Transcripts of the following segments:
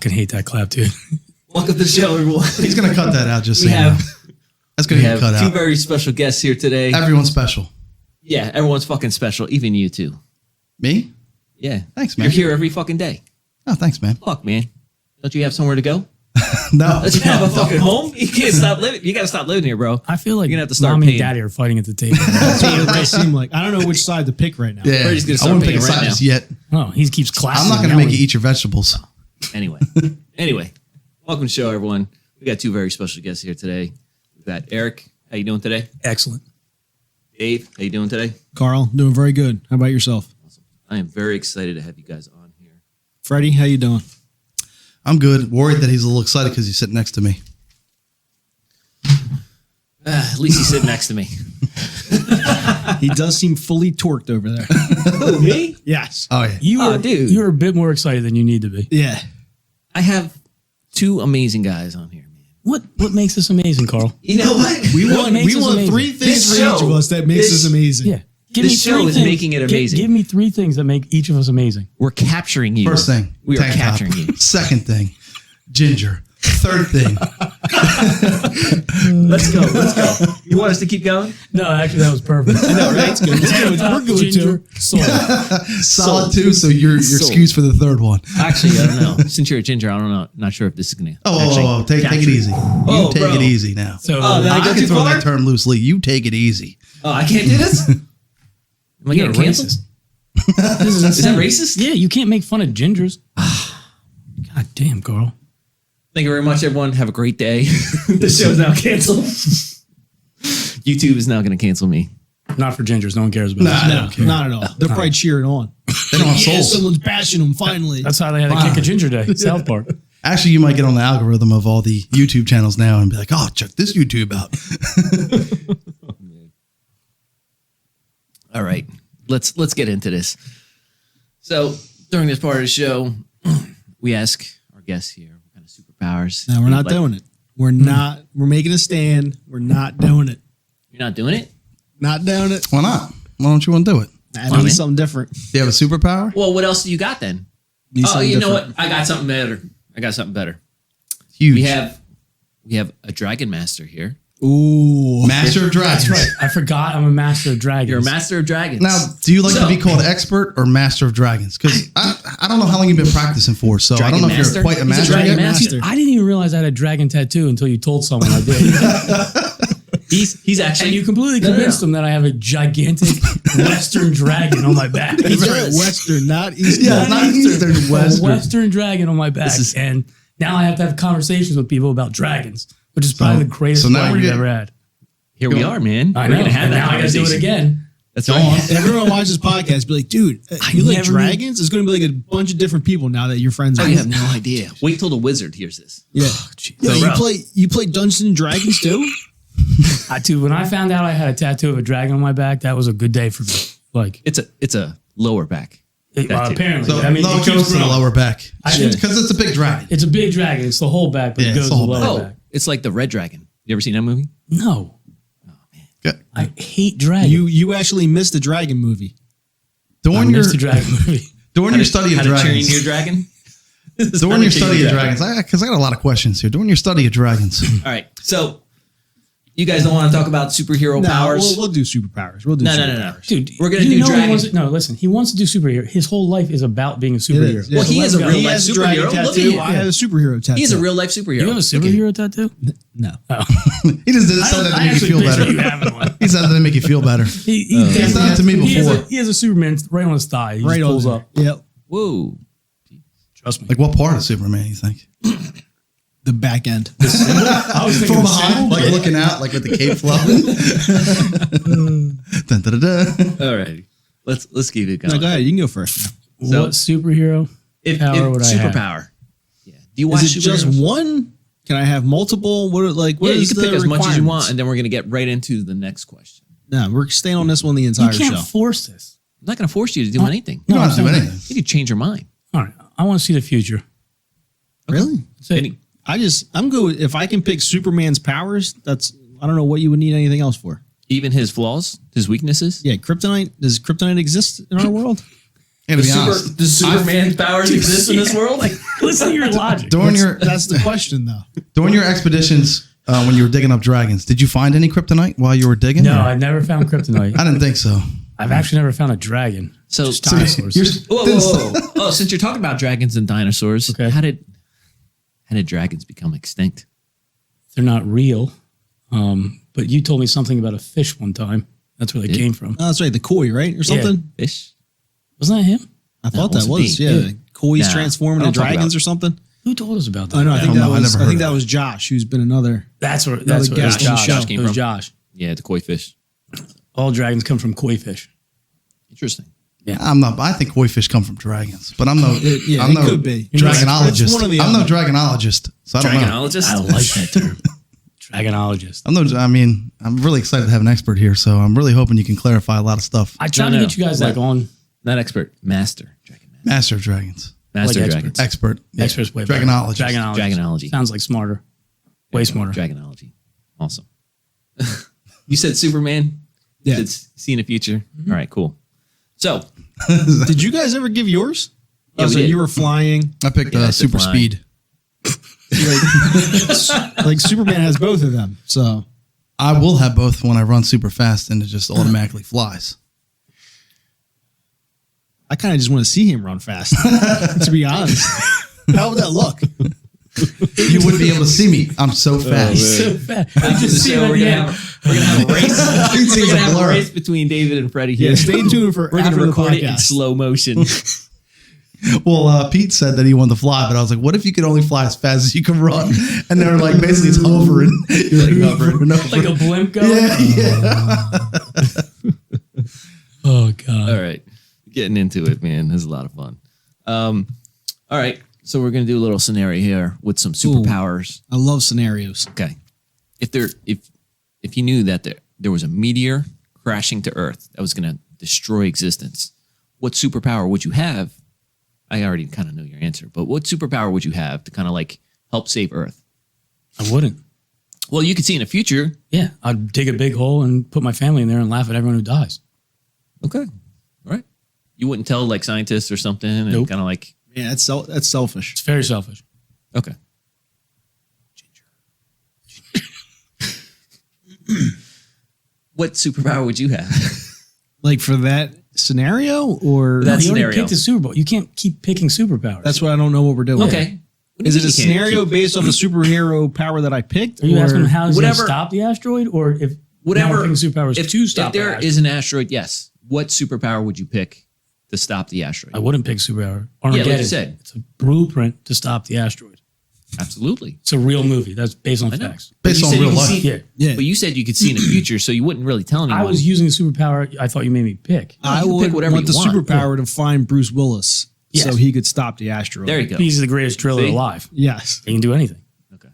fucking hate that clap, dude. Welcome to the show, everyone. He's going to cut that out, just so you know. That's going to get cut out. Two very special guests here today. Everyone's special. Yeah, everyone's fucking special, even you two. Me? Yeah. Thanks, man. You're here every fucking day. Oh, thanks, man. Fuck, man. Don't you have somewhere to go? No. Don't you have a fucking home? You can't stop living. You got to stop living here, bro. I feel like you're gonna have to start Mommy paying. and Daddy are fighting at the table. It seem like I don't know which side to pick right now. Yeah, Brady's gonna I start wouldn't pick paying a right side now. just yet. Oh, he keeps clapping. I'm not going to make you eat your vegetables. Anyway, welcome to the show, everyone. We got two very special guests here today. We've got Eric. How you doing today? Excellent. Dave, how you doing today? Carl, doing very good. How about yourself? Awesome. I am very excited to have you guys on here. Freddie, how you doing? I'm good. Worried that he's a little excited because he's sitting next to me. At least he's sitting next to me. He does seem fully torqued over there. Who, me? Yes. Oh, yeah. You're a bit more excited than you need to be. Yeah. I have two amazing guys on here, man. What makes this amazing, Carl? You know what? We want makes us amazing? three things This for each show- of us that makes this- us amazing. Yeah. This show is making it amazing. Give me three things that make each of us amazing. We're capturing you. First thing, we are tank top. capturing you. Second thing, ginger. Third thing, Let's go. You want us to keep going? No, actually, that was perfect. I know, right? It's good. It's good. We're good Ginger, too. soul. solid two. So your excuse for the third one. Actually, I don't know. Since you're a ginger, I don't know. Not sure if this is gonna. Oh, take it easy. Oh, You take bro. it easy now. So, Oh, I I go can too throw far? that term loosely. You take it easy. Oh, I can't do this. Am I you're getting a canceled? racist. This Is that insane. racist? Yeah, you can't make fun of gingers. God damn, Carl. Thank you very much, everyone. Have a great day. The show's now canceled. YouTube is now going to cancel me. Not for gingers. No one cares about Nah, this. No, not at all. They're probably cheering on. They don't have souls. Someone's bashing them finally. That's how they had to kick a ginger day. South Park. Actually, you might get on the algorithm of all the YouTube channels now and be like, "Oh, check this YouTube out." All right, let's get into this. So during this part of the show, we ask our guests here what kind of superpowers. No, we're not like. doing it. We're not. We're making a stand. We're not doing it. You're not doing it? Not doing it. Why not? Why don't you want to do it? I Fine. need something different. Do you have a superpower? Well, what else do you got then? Need Oh, something you know different. what? I got something better. Huge. We have a dragon master here. Ooh. Master of Dragons. That's right. I forgot I'm a master of dragons. You're a master of dragons. Now, do you like to So- be called expert or master of dragons? Because I don't know how long you've been practicing for, so I Dragon don't know if master? you're quite a He's a master dragon yet. master. Dude, I didn't even realize I had a dragon tattoo until you told someone I did. He's actually And you completely convinced them that I have a gigantic Western dragon on my back. That's right. does. Western, not Eastern. Yeah, it's not Eastern, A Western. Western dragon on my back. is- And now I have to have conversations with people about dragons, which is probably the greatest so now one we're we've getting- ever had. here we are, man. I We're know. gonna have And that now I got to do it conversation. again. That's Go right. on. Everyone watches podcasts. Be like, dude, you like never dragons? It's going to be like a bunch of different people now that you're friends I with. have no idea. Wait till the wizard hears this. Yeah. Yo, bro. you play Dungeons and Dragons too? Dude, when I found out I had a tattoo of a dragon on my back, that was a good day for me. Like, It's a lower back. tattoo. apparently. So, I mean, no, it it goes goes to the from- lower back. Yeah. Because it's a big dragon. It's a big dragon. It's the whole back, but Yeah, it it's goes the to the whole lower Oh, back. it's like the red dragon. You ever seen that movie? No. Good. I hate dragons. You actually missed the dragon movie. I During your missed the dragon movie. during your study of How to train dragons. your dragon? During your study of dragons, because I got a lot of questions here. During your study of dragons, All right. So you guys don't want to talk about superhero No, powers? we'll do superpowers. We'll do No. superpowers. Dude, We're gonna you do know he dragon. wants to- no, listen. He wants to do superhero. His whole life is about being a superhero. is, yeah. Well, he is a let's real go. life has a dragon superhero. Look at tattoo. him. I have a superhero tattoo. He's a real life superhero. You have a superhero tattoo? No. he just did something that to make you feel better. You having one. He said that to make you feel better. He's done it to me before. He has a Superman right on his thigh. He Right just on pulls there. up. Yep. Whoa. Trust me. Like what part of Superman you think? The back end. I was thinking From the same. behind, like looking out, like with the cape flowing. Dun, dun, dun, dun. All right. Let's keep it No, going. go ahead. You can go first. So- What superhero If power would I have? superpower. Yeah. Do you watch Is it just superheroes? one? Can I have multiple? What Yeah, you is can the pick as much as you want, requirements? and then we're gonna get right into the next question. No, we're staying on this one the You entire can't show. force this. I'm not gonna force you to do anything. You don't I'm have to do saying- anything. You could change your mind. All right. I want to see the future. Really? Say, Any- I'm good with, if I can pick Superman's powers, I don't know what you would need anything else for. Even his flaws, his weaknesses. Yeah, kryptonite. Does kryptonite exist in our world? Yeah, to be honest, Does Superman's powers exist in this world? Like, listen Listen to your logic. That's the question, though. During your expeditions, when you were digging up dragons, did you find any kryptonite while you were digging? No, or- I never found kryptonite. I didn't think so. I've actually never found a dragon. So- Just so dinosaurs. Whoa. Oh, since you're talking about dragons and dinosaurs, Okay. how did dragons become extinct? They're not real. But you told me something about a fish one time. That's where they came from. Oh, that's right. The koi, right? Or something? Fish? Wasn't that him? I thought that wasn't was. me. Yeah. Koi's Nah, transforming I into don't talk dragons about- or something. Who told us about that? Oh, no, I think don't know. I that was, never I think heard that of was Josh, who's been another. That's where Another it was guest on the Josh. show. Came It was from. Josh. Yeah, the koi fish. All dragons come from koi fish. Interesting. I'm not. I think koi fish come from dragons, but I'm no. Yeah, I'm it no could be. dragonologist. It's one or the I'm no other. dragonologist, so I don't know. Dragonologist? I like that term. Dragonologist. I'm no. I mean, I'm really excited to have an expert here, so I'm really hoping you can clarify a lot of stuff. I tried No, to no. get you guys No. like on Not expert. Master. Dragon master. Master of dragons, Master Like of dragons. expert, yeah. experts way better. Dragonologist. Dragonology. Sounds like smarter. Way smarter. Dragonology. Awesome. You said Superman? Yeah. You said see in the future? All right, cool. So, Did you guys ever give yours? Yeah, Oh, we so did. you were flying. I picked Yeah, I said super flying. speed. Like Superman has both of them. So I will have both when I run super fast, and it just automatically flies. I kind of just want to see him run fast, to be honest. How would that look? You wouldn't be able to see me. I'm so fast. So fat. I after the just see show, him we're at the gonna end. have a race. These We're things gonna are have a blur. race between David and Freddie here. Yeah, stay tuned for We're gonna after the record it in podcast. slow motion. Well, Pete said that he wanted to fly, but I was like, "What if you could only fly as fast as you can run?" And they're like, basically, it's hovering. You're like hovering, Like a blimp going. yeah. Oh God. All right, getting into it, man. This is a lot of fun. All right, so we're gonna do a little scenario here with some superpowers. I love scenarios. Okay, if you knew that there was a meteor crashing to Earth that was gonna destroy existence, what superpower would you have? I already kind of know your answer, but what superpower would you have to kind of like help save Earth? I wouldn't. Well, you could see in the future. Yeah, I'd dig a big hole and put my family in there and laugh at everyone who dies. Okay, all right. You wouldn't tell like scientists or something, and Nope. kind of like Yeah, that's selfish. It's very selfish. okay. What superpower would you have? Like for that scenario, or That You already scenario. picked the Super Bowl. You can't keep picking superpowers. that's what I don't know what we're doing. Okay. What do Is you it a mean you can't scenario keep- based on the superhero power that I picked? Are you or- asking how does it whatever- stop the asteroid, or if now Whatever. we're picking superpowers to stop if there the asteroid? is an asteroid, yes. What superpower would you pick to stop the asteroid? I wouldn't pick superpower. Yeah, like you Armageddon. said. It's a blueprint to stop the asteroid. Absolutely. It's a real movie. That's based on I know. facts. But Based you on said real you could life. see- Yeah. Yeah. But you said you could see in the future, so you wouldn't really tell anyone. I was using the superpower I thought you made me pick. I you can would pick whatever want the you want. superpower to find Bruce Willis Yes. so he could stop the asteroid. There you go. He's the greatest driller See? alive. Yes. He can do anything. Okay.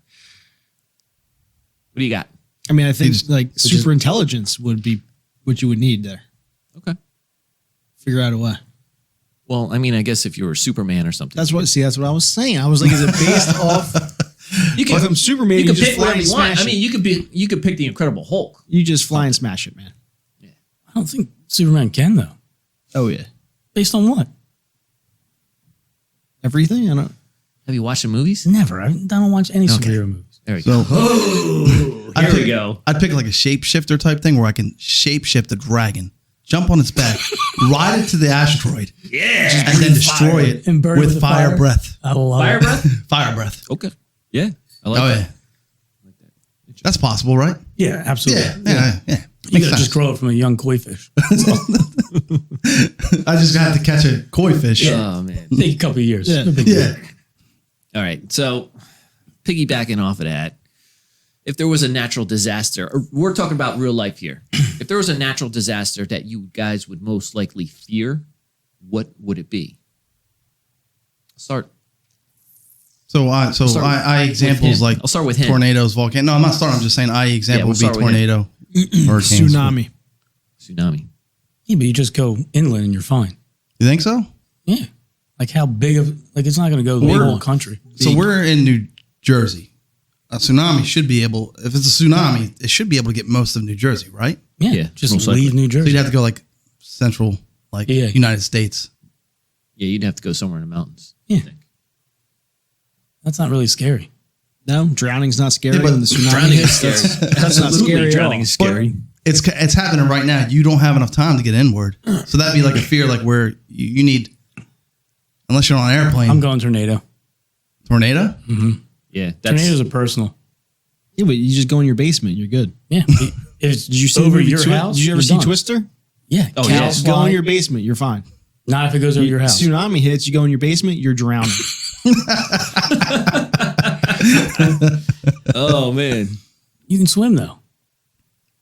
What do you got? I mean, I think He's- like super intelligence would be what you would need there. Okay. Figure out a way. Well, I mean, I guess if you were Superman or something. That's what I was saying. I was like, is it based off? you If I'm Superman, you you could just pick fly whatever and you want. smash I mean, you could pick the Incredible Hulk. You just fly and smash it, man. I don't think Superman can though. Oh yeah. Based on what? Everything? I don't. Have you watched the movies? Never. I don't watch any superhero movies. There we go. So Here we go. I'd pick like a shapeshifter type thing where I can shapeshift a dragon, jump on its back, ride it to the asteroid, and then destroy it And burn it with with fire fire. breath. I love Fire it. breath? Fire breath. Okay. Yeah. I like Oh that. yeah. That's possible, right? Yeah, absolutely. Yeah. You Makes gotta just sense. grow it from a young koi fish. I just got to catch a koi fish. Oh, man. Take a couple of years. Yeah. No big deal. Yeah. All right. So, piggybacking off of that, if there was a natural disaster, or we're talking about real life here. If there was a natural disaster that you guys would most likely fear, what would it be? Start. So I examples him. like I'll start with him. tornadoes, volcano. No, I'm not starting. I'm just saying example we'll would be start with him. tornado, hurricanes. Tsunami. Tsunami. Yeah, but you just go inland and you're fine. You think so? Yeah. Like how big of it's not gonna go the We're- whole country. So we're in New Jersey. A tsunami should be able, if it's a tsunami, it should be able to get most of New Jersey, right? Yeah. Yeah, Just most leave likely. New So Jersey. you'd have to go like central, like Yeah. United States. Yeah, you'd have to go somewhere in the mountains. Yeah. I think. That's not really scary. No, drowning's not scary. Yeah, but when the tsunami drowning is hits, scary. that's not scary. At Drowning all. is scary. It's happening right now. You don't have enough time to get inward. So that'd be like a fear, like where you need, unless you're on an airplane. I'm going tornado. Tornado? Yeah, Tornadoes are personal. Yeah, but you just go in your basement. You're good. Yeah. If Did you see over the movie your house? Did you ever you're see done. Twister? Yeah. Oh, cows yeah. Just go fly. in your basement. You're fine. Not if it goes over your house. Tsunami hits. You go in your basement. You're drowning. Oh man. You can swim though.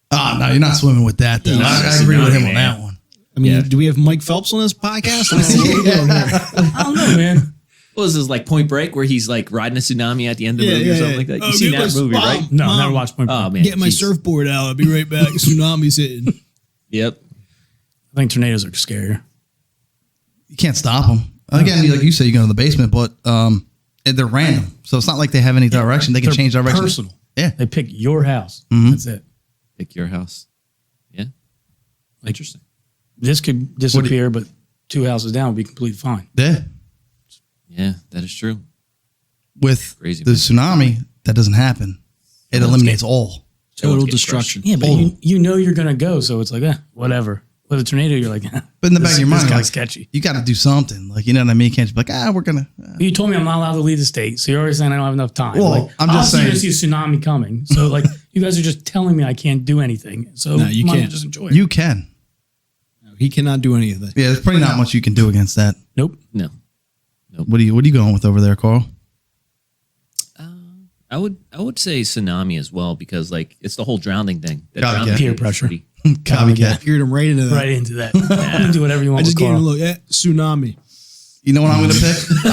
Oh, no, you're not swimming with that, though. I agree with him on that one. I mean, Yeah. do we have Mike Phelps on this podcast? I don't know what we're doing here. I don't know, man. What was this like Point Break where he's like riding a tsunami at the end of the movie or something like that? You seen that movie, right? No, Mom, never watched Point Break. Oh man. Get my jeez. surfboard out. I'll be right back. Tsunami's hitting. Yep. I think tornadoes are scarier. You can't stop them. Again, like you said, you go in the basement, but they're random. So it's not like they have any direction. They can They're change direction. personal. Yeah. They pick your house. Mm-hmm. That's it. Pick your house. Yeah. Interesting. This could disappear, but 2 houses down would be completely fine. Yeah. Yeah, that is true. With Crazy, the man. tsunami, that doesn't happen. It eliminates all. Total Get destruction. Yeah, but you know you're going to go, so it's like, whatever. With a tornado, you're like, But in the back of your mind, this like, guy's sketchy. you got to do something. Like, you know what I mean? You can't just be like, we're going to. You told me I'm not allowed to leave the state, so you're already saying I don't have enough time. Well, like, I'm just obviously you're saying- gonna see a tsunami coming. So, like, you guys are just telling me I can't do anything. So, No, you might as well can't. just enjoy it. You can. He cannot do anything. Yeah, there's probably not much you can do against that. Nope. No. What are you going with over there, Carl? I would say tsunami as well because like it's the whole drowning thing. That Copycat. drowning Peer thing is pressure. pretty- Copycat. Peered him right into that. Right into that. You can do whatever you want I just with gave him a Carl. look. Tsunami. You know what I'm going to pick?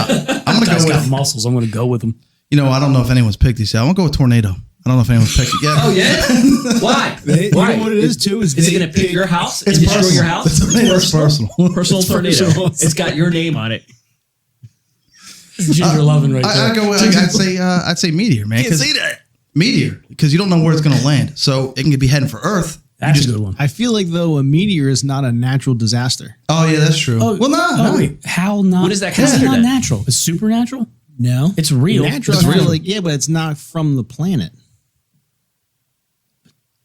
I'm going to Guy's go got with, muscles. I'm going to go with him. I don't know if anyone's picked these yet. I'm going to go with tornado. I don't know if anyone's picked it yet. Oh yeah? Why? You Why? know what it is too? Is it going to pick your house and It's destroy personal. your house? It's personal. Personal tornado. personal. It's got your name on it. Ginger loving right there. I go with, I'd say meteor, man. Can't say that. Meteor, because you don't know where it's going to land. So it can be heading for Earth. That's a good one. I feel like though a meteor is not a natural disaster. Oh, yeah, that's true. Oh, well, no. wait. How not? What is that How's it considered not then? natural? It's supernatural? No, It's real. Natural. It's I feel real. like but it's not from the planet.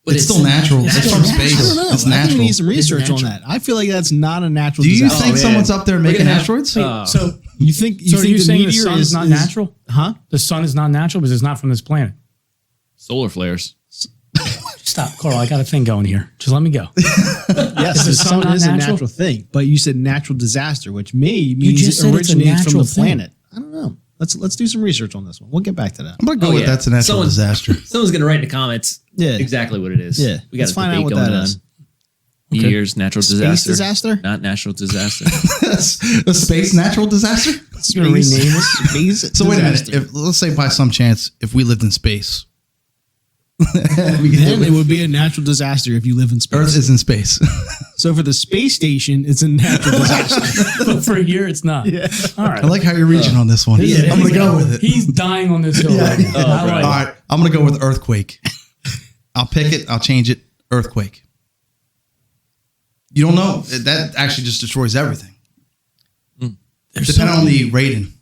But It's still natural. It's still from natural. space. I don't know. It's I think natural. we need some research on natural. that. I feel like that's not a natural Do you disaster. think man. someone's up there We're making gonna have- asteroids? So You think are you the saying the meteor sun is not natural? Huh? The sun is not natural because it's not from this planet. Solar flares. Stop, Carl. I got a thing going here. Just let me go. Yes, Is the the sun sun not is a natural? natural thing, but you said natural disaster, which means just it said it's a originates from natural the thing. planet. I don't know. Let's do some research on this one. We'll get back to that. I'm going to go Oh, with yeah. that's a natural Someone's- disaster. Someone's going to write in the comments Yeah. exactly what it is. Yeah. We got Let's a find out debate what going that on. is. Meteors, natural Space disaster. disaster? Not natural disaster. A space natural disaster? You're going to rename it? Space So wait a minute. disaster. If, let's say by some chance, if we lived in space, Then it would be a natural disaster if you live in space. Earth is in space. So for the space station, it's a natural disaster. But for here, it's not. All right. I like how you're reaching on this one. Yeah, I'm going to go with it. He's dying on this hill right now. Oh, I like right. it. All right. I'm going to go with earthquake. I'll pick it. I'll change it. Earthquake. You don't know. That actually just destroys everything. There's Depending so on many- the rating.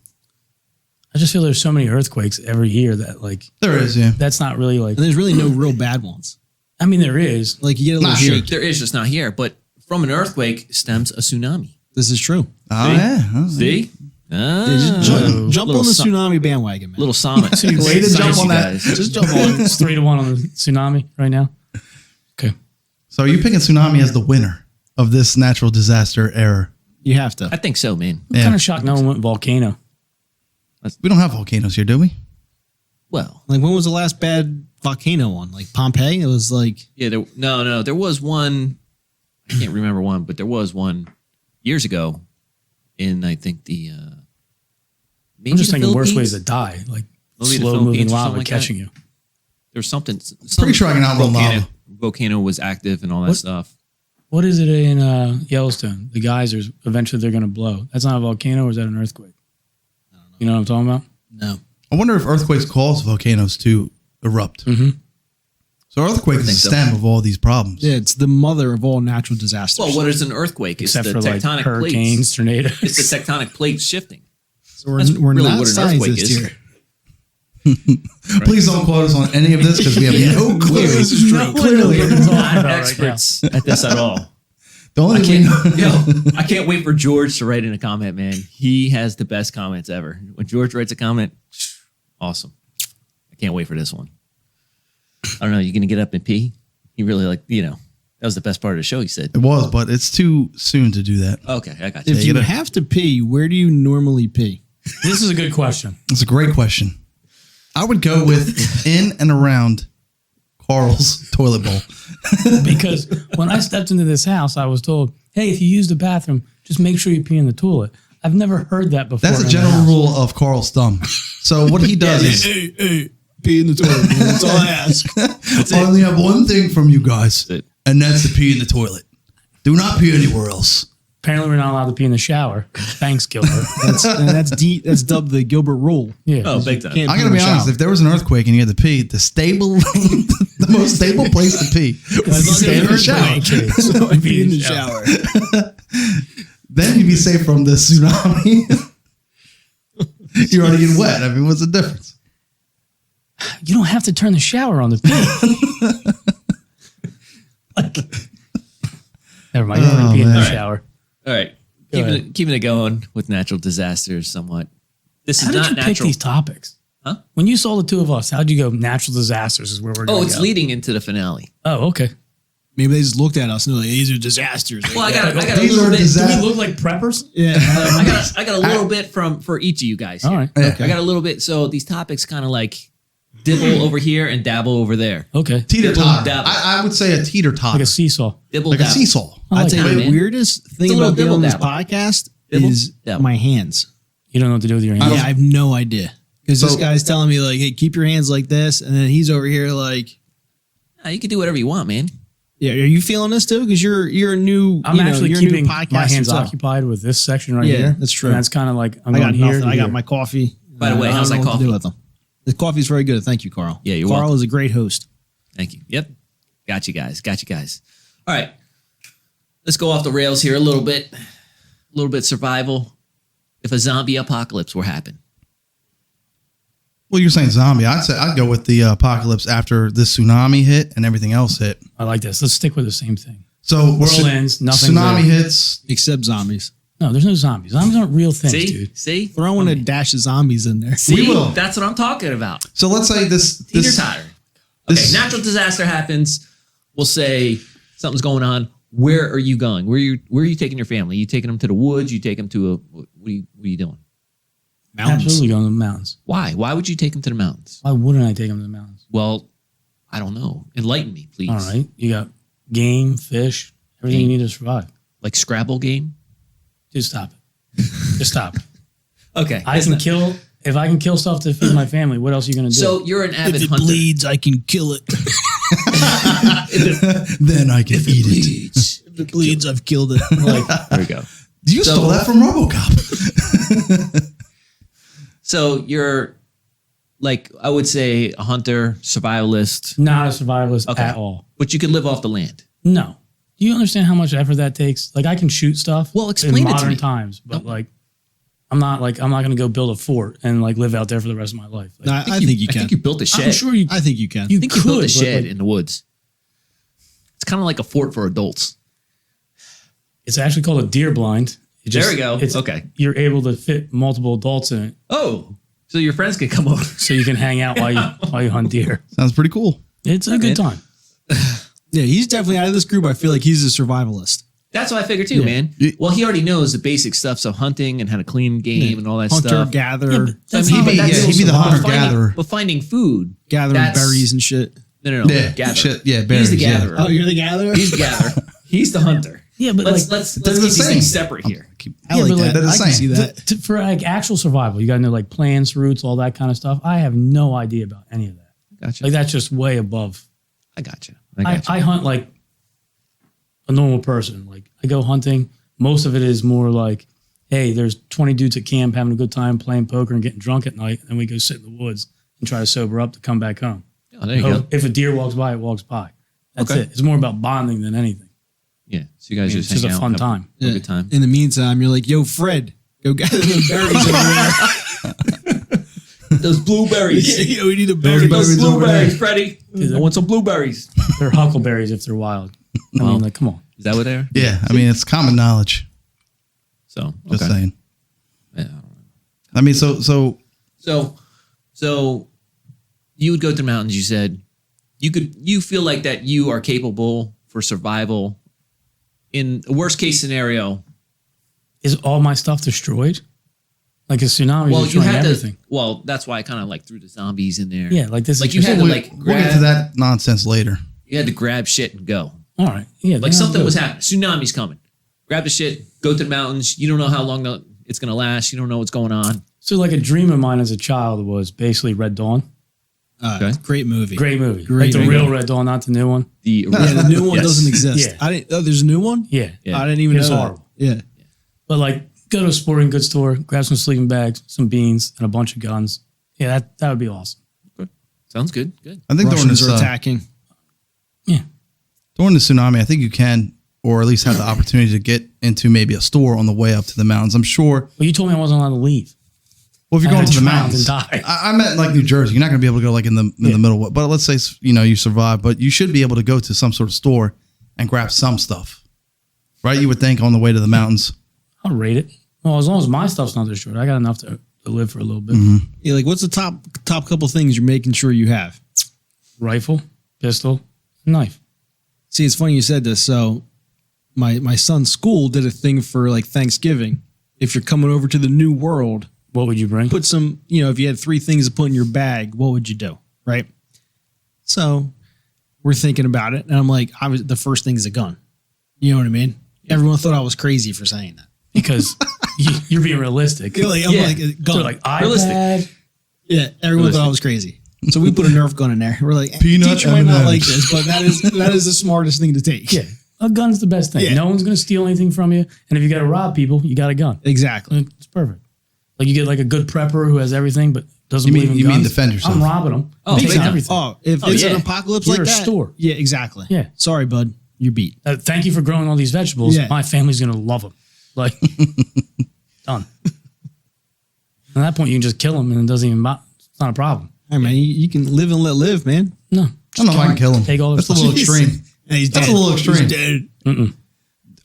I just feel there's so many earthquakes every year that like There is, yeah. that's not really like. And there's really no real bad ones. I mean, there is. Like you get a little Not here. shake. There is just not here, but from an earthquake stems a tsunami. This is true. Oh, See? yeah. Oh, See? Yeah, just jump Little on the su- tsunami bandwagon, man. Little summit. Way to jump on that. Just jump on. It's 3-1 on the tsunami right now. Okay. So are you picking tsunami as the winner of this natural disaster era? You have to. I think so, man. I'm kind of shocked no one went volcano. We don't have volcanoes here, do we? Well, Like when was the last bad volcano one? Like Pompeii? It was like yeah, there was one. I can't remember one, but there was one years ago in I think the maybe I'm just the thinking worse ways Philippines? to die, like Maybe the slow moving Philippines or lava something like catching that. you. There's something. Pretty sure I can outrun lava. Volcano was active and all that What? stuff. What is it in Yellowstone? The geysers, eventually they're going to blow. That's not a volcano or is that an earthquake? I don't know. You know what I'm talking about? no. I wonder if earthquakes cause volcanoes to erupt. Mm-hmm. So earthquake is the think so. stem of all these problems. Yeah, it's the mother of all natural disasters. Well, what is an earthquake? It's Except the for like tectonic hurricanes, plates. tornadoes. It's the tectonic plates shifting. So we're That's not really what an earthquake scientists is. here. Please don't quote us on any of this because we have no clue. This is true. Clearly, We're talking Not about right experts at this at all. the only thing we know. I can't wait for George to write in a comment, man. He has the best comments ever. When George writes a comment, awesome. I can't wait for this one. I don't know. You gonna get up and pee? He really that was the best part of the show. He said It was, but it's too soon to do that. Okay, I got you. If you have to pee, where do you normally pee? This is a good question. It's a great question. I would go with in and around Carl's toilet bowl. Because when I stepped into this house, I was told, hey, if you use the bathroom, just make sure you pee in the toilet. I've never heard that before. That's a in general the house. rule of Carl's thumb. So what he does is Hey, pee in the toilet. Man. That's all I ask. I only have one thing from you guys, That's it. and that's to pee in the toilet. Do not pee anywhere else. Apparently, we're not allowed to pee in the shower. Thanks, Gilbert. That's dubbed the Gilbert rule. Yeah. Oh, big time. Can't I'm pee gonna in be the honest. shower. If there was an earthquake and you had to pee, the most stable place to pee would be stay in the shower. So I pee in the shower. Then you'd be safe from the tsunami. You're already getting wet. I mean, what's the difference? You don't have to turn the shower on to pee. Never mind. You don't want to pee in the man. shower. All right, Go ahead. keeping it going with natural disasters somewhat. This How is did not you pick natural. these topics? Huh? When you saw the two of us, how'd you go? Natural disasters is where we're going. Oh, it's leading into the finale. Oh, okay. Maybe they just looked at us and they're like, these are disasters. Well, I got a These little are bit. Do disasters. we look like preppers? Yeah. I got a little bit for each of you guys. All Here. right. Okay. I got a little bit. So these topics kind of like dibble over here and dabble over there. Okay. Teeter Dibble totter. dabble. I would say a teeter Like totter, a seesaw. Dibble like a dabble. seesaw. I I'd like say that. it, the man. weirdest thing It's a little about being on this dibble-dabble. podcast Dibble is dabble. my hands. You don't know what to do with your hands. Yeah, I have no idea. Because this So- guy's telling me, like, hey, keep your hands like this. And then he's over here like, You can do whatever you want, man. yeah, are you feeling this too? Because you're a new, I'm actually you're keeping a new my podcast hands yourself. occupied with this section right Yeah, here. that's true. And that's kind of like I'm I going got here. nothing. to I got here. my coffee. By the way, I don't how's know that what to do coffee? with them. The coffee's very good. Thank you, Carl. Yeah, you're Carl welcome. is a great host. Thank you. Yep. Got you guys. All right. Let's go off the rails here a little bit. A little bit survival. If a zombie apocalypse were happen. Well, you're saying zombie. I'd go with the apocalypse after the tsunami hit and everything else hit. I like this. Let's stick with the same thing. So World ends, nothing's Tsunami there. hits. Except zombies. No, there's no zombies. Zombies aren't real things, See? dude. See? Throw in a dash of zombies in there. See? We will. That's what I'm talking about. So let's say this. Teeter totter. Okay, this- natural disaster happens. We'll say something's going on. Where are you going? Where are you taking your family? You taking them to the woods? You take them to a what are you doing? Mountains. Absolutely going to the mountains. Why? Why would you take them to the mountains? Why wouldn't I take them to the mountains? Well, I don't know. Enlighten me, please. All right. You got game, fish, everything you need to survive. Like Scrabble game? Just stop it. Just stop it. Okay. I can kill. If I can kill stuff to feed my family, what else are you going to do? So you're an avid If it hunter. bleeds, I can kill it. Then I can eat it. If it bleeds, I've killed it. There we go. You So- stole that from RoboCop. So you're like, I would say a hunter, survivalist, Not a survivalist Okay. at all. but you could live off the land. No. Do you understand how much effort that takes? Like I can shoot stuff. Well, explain in it to modern me. times, but I'm not going to go build a fort and like live out there for the rest of my life. Like, No, I think you I can. think you built a shed. I'm sure you. I think you can. You I think you built a could, shed but, in the woods. It's kind of like a fort for adults. it's actually called a deer blind. It There we go. It's, Okay. You're able to fit multiple adults in it, Oh, so your friends could come over. so you can hang out while you hunt deer. Sounds pretty cool. It's a good time. Yeah, he's definitely out of this group. I feel like he's a survivalist. That's what I figured too, man. Well, he already knows the basic stuff, so hunting and how to clean game and all that Hunter, stuff. gatherer, That's I mean, not but like that's he'd be the but hunter finding- gatherer. But finding food, gathering that's- berries and shit. No, Yeah, gatherer. shit, yeah, He's berries, the yeah. gatherer. Oh, you're the gatherer? He's the gatherer. He's the hunter. Yeah, but Let's like, keep they're the these same. things separate here. I Yeah, like but like, that. they're the I can same. see that. for like actual survival, you got to know like plants, roots, all that kind of stuff. I have no idea about any of that. Gotcha. Like that's just way above. I got you. I hunt like a normal person. Like I go hunting. Most of it is more like, hey, there's 20 dudes at camp having a good time playing poker and getting drunk at night, and we go sit in the woods and try to sober up to come back home. Oh, there you go. If a deer walks by, it walks by. That's Okay. it. It's more about bonding than anything. Yeah. So you guys It's just just hang a out, fun have time. a good time. In the meantime, you're like, yo, Fred, go gather them berries over there. those blueberries. Yeah, we need a Those Berries over blueberries, Freddie. I want some blueberries. They're huckleberries if they're wild. I mean, like, come on. Is that what they are? Yeah, I mean, it's common knowledge. So, Just okay. saying. Yeah. I mean, so So you would go to the mountains. You said you feel like that you are capable for survival in a worst case scenario. Is all my stuff destroyed? Like a tsunami Well, you destroying had everything. to. Well, that's why I kind of like threw the zombies in there. Yeah, like this Like is you just, had to we'll, like we'll get to grab. that nonsense later. You had to grab shit and go. all right. Yeah, Like something was happening. Tsunami's coming. Grab the shit. Go to the mountains. You don't know how long it's gonna last. You don't know what's going on. So like a dream of mine as a child was basically Red Dawn. Okay. Great movie. Great movie. Great like the movie. real Red Dawn, not the new one. The Yeah, the new one Yes. doesn't exist. Yeah. I didn't. Oh, there's a new one. Yeah. Yeah. I didn't even It's know. that. horrible. Yeah. But like go to a sporting goods store, grab some sleeping bags, some beans, and a bunch of guns. Yeah, that would be awesome. Sounds good. Good. I think Russians are attacking. Yeah. during the tsunami, I think you can, or at least have the opportunity to get into maybe a store on the way up to the mountains. I'm sure. Well, you told me I wasn't allowed to leave. Well, if you're I going to the drowned mountains, and died. I meant like New Jersey. You're not going to be able to go like in the middle. But let's say you survive, but you should be able to go to some sort of store and grab some stuff, right? You would think on the way to the mountains. I'll rate it. Well, as long as my stuff's not destroyed, I got enough to live for a little bit. Mm-hmm. Yeah, like what's the top couple things you're making sure you have? Rifle, pistol, knife. See, it's funny you said this. So my son's school did a thing for like Thanksgiving. If you're coming over to the new world, What would you bring? put some, if you had 3 things to put in your bag, what would you do? Right. So we're thinking about it. And I'm like, the first thing is a gun. You know what I mean? Everyone thought I was crazy for saying that. Because you're being realistic. I'm Yeah. like, a gun. So like Realistic. iPad. Yeah, everyone thought I was crazy. So we put a Nerf gun in there. We're like, Peanut teacher might not M&Ms. like this, but that is the smartest thing to take. Yeah, a gun's the best thing. Yeah. No one's going to steal anything from you. And if you got to rob people, you got a gun. Exactly. It's perfect. Like you get like a good prepper who has everything but doesn't You mean- believe in you mean guns. defend yourself. I'm robbing them. Oh, I'm big taking time. everything. Oh, if Oh, it's yeah. an apocalypse You're like a that. store. Yeah, exactly. Yeah. Sorry, bud. You're beat. Thank you for growing all these vegetables. Yeah. My family's going to love them. Like, done. At that point, you can just kill them and it doesn't even matter. It's not a problem. Hey, man, you can live and let live, man. No. I don't know if I can kill him. Take all their That's a stuff. little extreme. Hey, he's That's dead. a little extreme. He's dead.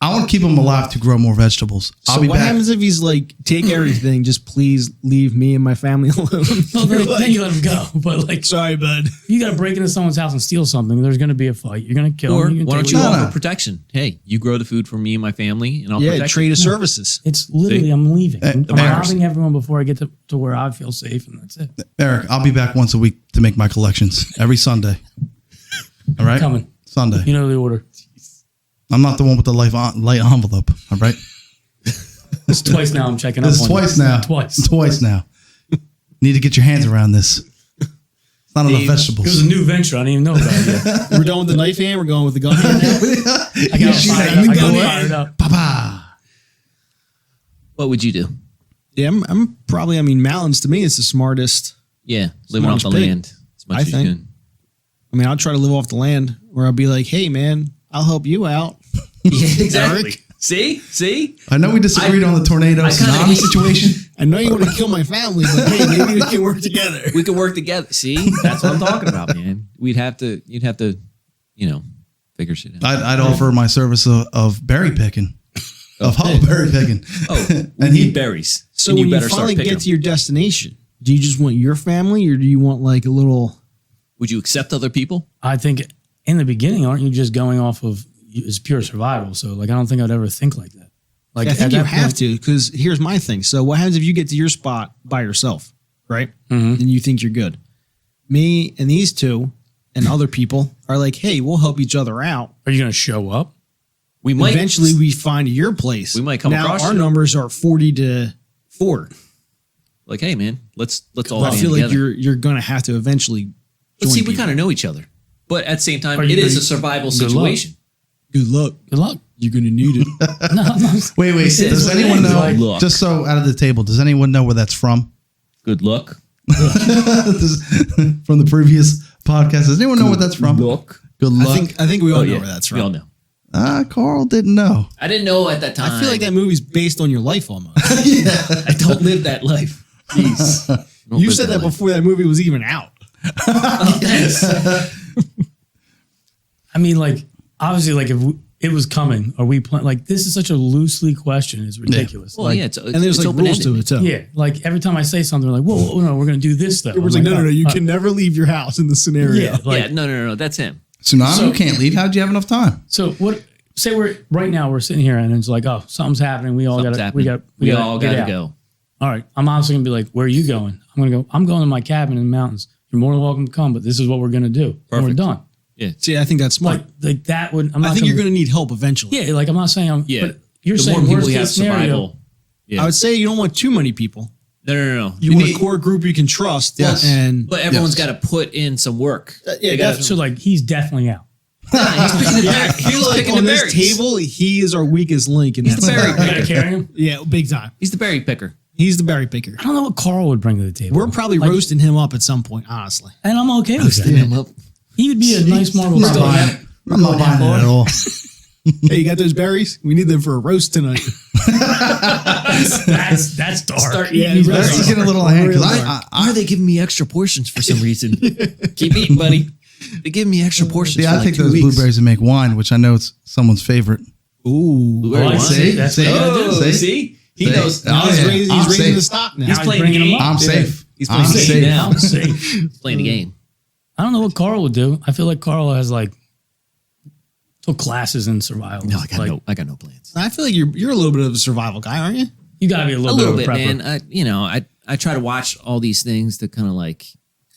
I want to keep him alive to grow more vegetables. I'll So be what back. happens if he's like, take everything, just please leave me and my family alone? Well, You're then you let them go. But like, sorry, bud. you got to break into someone's house and steal something. There's going to be a fight. You're going to kill Or them. why don't you No, offer no. protection? Hey, you grow the food for me and my family, and I'll Yeah, protect trade you. of services. It's literally, See? I'm leaving. I'm Eric. robbing everyone before I get to where I feel safe, and that's it. Eric, I'll be back once a week to make my collections every Sunday. All right? Coming. Sunday. You know the order. I'm not the one with the light envelope. All right? It's twice now I'm checking up This is on twice you. now. Twice. Twice now. Need to get your hands around this. It's not enough It was vegetables. a new venture. I didn't even know about it yet. We're done with the knife hand. We're going with the gun hand. I got She's fired like, up. you I got go fired up. Papa. What would you do? Yeah, I'm probably, mountains to me is the smartest. Yeah, living off the Smartest pick. land as much I as you think. can. I'll try to live off the land where I'll be like, hey, man, I'll help you out. Yeah, exactly. Eric? See. I know we disagreed on the tornado I kinda tsunami hate- situation. I know you want to kill my family, but hey, maybe we can work together. We could work together. See, that's what I'm talking about, man. You'd have to, figure shit out. I'd offer my service of berry picking, of huckleberry picking. Oh, we And need berries. So and when you better start finally picking get them. to your destination, do you just want your family or do you want like a little... Would you accept other people? I think in the beginning, aren't you just going off of it's pure survival? So like, I don't think I'd ever think like that. Like I think at you that have point- to, because here's my thing. So what happens if you get to your spot by yourself, right? Mhm. And you think you're good. Me and these two and other people are like, hey, we'll help each other out. Are you going to show up? We might Eventually we find your place. We might come now, across our you. numbers are 40-4. like, hey, man, let's all I band feel like together. you're going to have to eventually But see, join we people. kind of know each other. But at the same time, Are it you- is are a you- survival good luck. situation. Good luck. Good luck. You're going to need it. No, no. Wait. It is Does what it anyone is. know? Like, Look. Just so out of the table, does anyone know where that's from? Good luck. From the previous podcast. Does anyone know where that's from? Look. Good luck. I think we all Oh, know yeah. where that's We all from. know. Carl didn't know. I didn't know at that time. I feel like that movie's based on your life almost. I don't live that life. Jeez. Don't You live said that life. before that movie was even out. I mean, like, obviously, like, if it was coming, are we playing? Like, this is such a loosely question. It's ridiculous. Well, like, yeah, And there's like rules to it too. yeah. Like, every time I say something, like, whoa, no, we're going to do this stuff. It was like, no, you can never leave your house in this scenario. Yeah. Like, Yeah, no, that's him. Tsunami, So- you can't leave. How'd you have enough time? So what? Say right now we're sitting here and it's like, oh, something's happening. We all Something's got happening. We all got to go. All right, I'm obviously gonna be like, where are you going? I'm going to my cabin in the mountains. You're more than welcome to come, but this is what we're gonna do. And we're Perfect. done. See, I think that's smart. Like that would. I'm not I think you're going to need help eventually. Yeah, like I'm not saying I'm. Yeah. But you're The saying more people worst you have case scenario. survival. Yeah. I would say you don't want too many people. No. You want a core group you can trust. Yes. And But everyone's Yes. got to put in some work. yeah, gotta- So like he's definitely out. I feel like picking on the this berries. table, he is our weakest link in He's that. the berry I gotta picker. carry him. Yeah, big time. He's the berry picker. He's the berry picker. I don't know what Carl would bring to the table. We're probably Like, roasting him up at some point, honestly. and I'm okay with that. Him up. He would be a nice Marvel I'm not star. buying it. I'm not buying it at all. Hey, you got those berries? We need them for a roast tonight. That's dark. Start Yeah, eating these that's- He's berries. getting a little hand because Real Why are they giving me extra portions for some reason? Keep eating, buddy. They give me extra portions. yeah, for I like take 2 those weeks. blueberries and make wine, which I know it's someone's favorite. Ooh. Blueberry Oh, I wine. see. That's what I do. Oh, See? see? He See? knows. Oh, He's yeah. raising, I'm the safe. stock now. He's Now playing bringing the him game. up. I'm safe. He's playing I'm the game safe. now. I'm safe. He's playing the game. I don't know what Carl would do. I feel like Carl has like took classes in survival. No, I got like, I got no plans. I feel like you're a little bit of a survival guy, aren't you? You got to be a A little, little bit bit, of a prepper. man. I try to watch all these things to kind of like,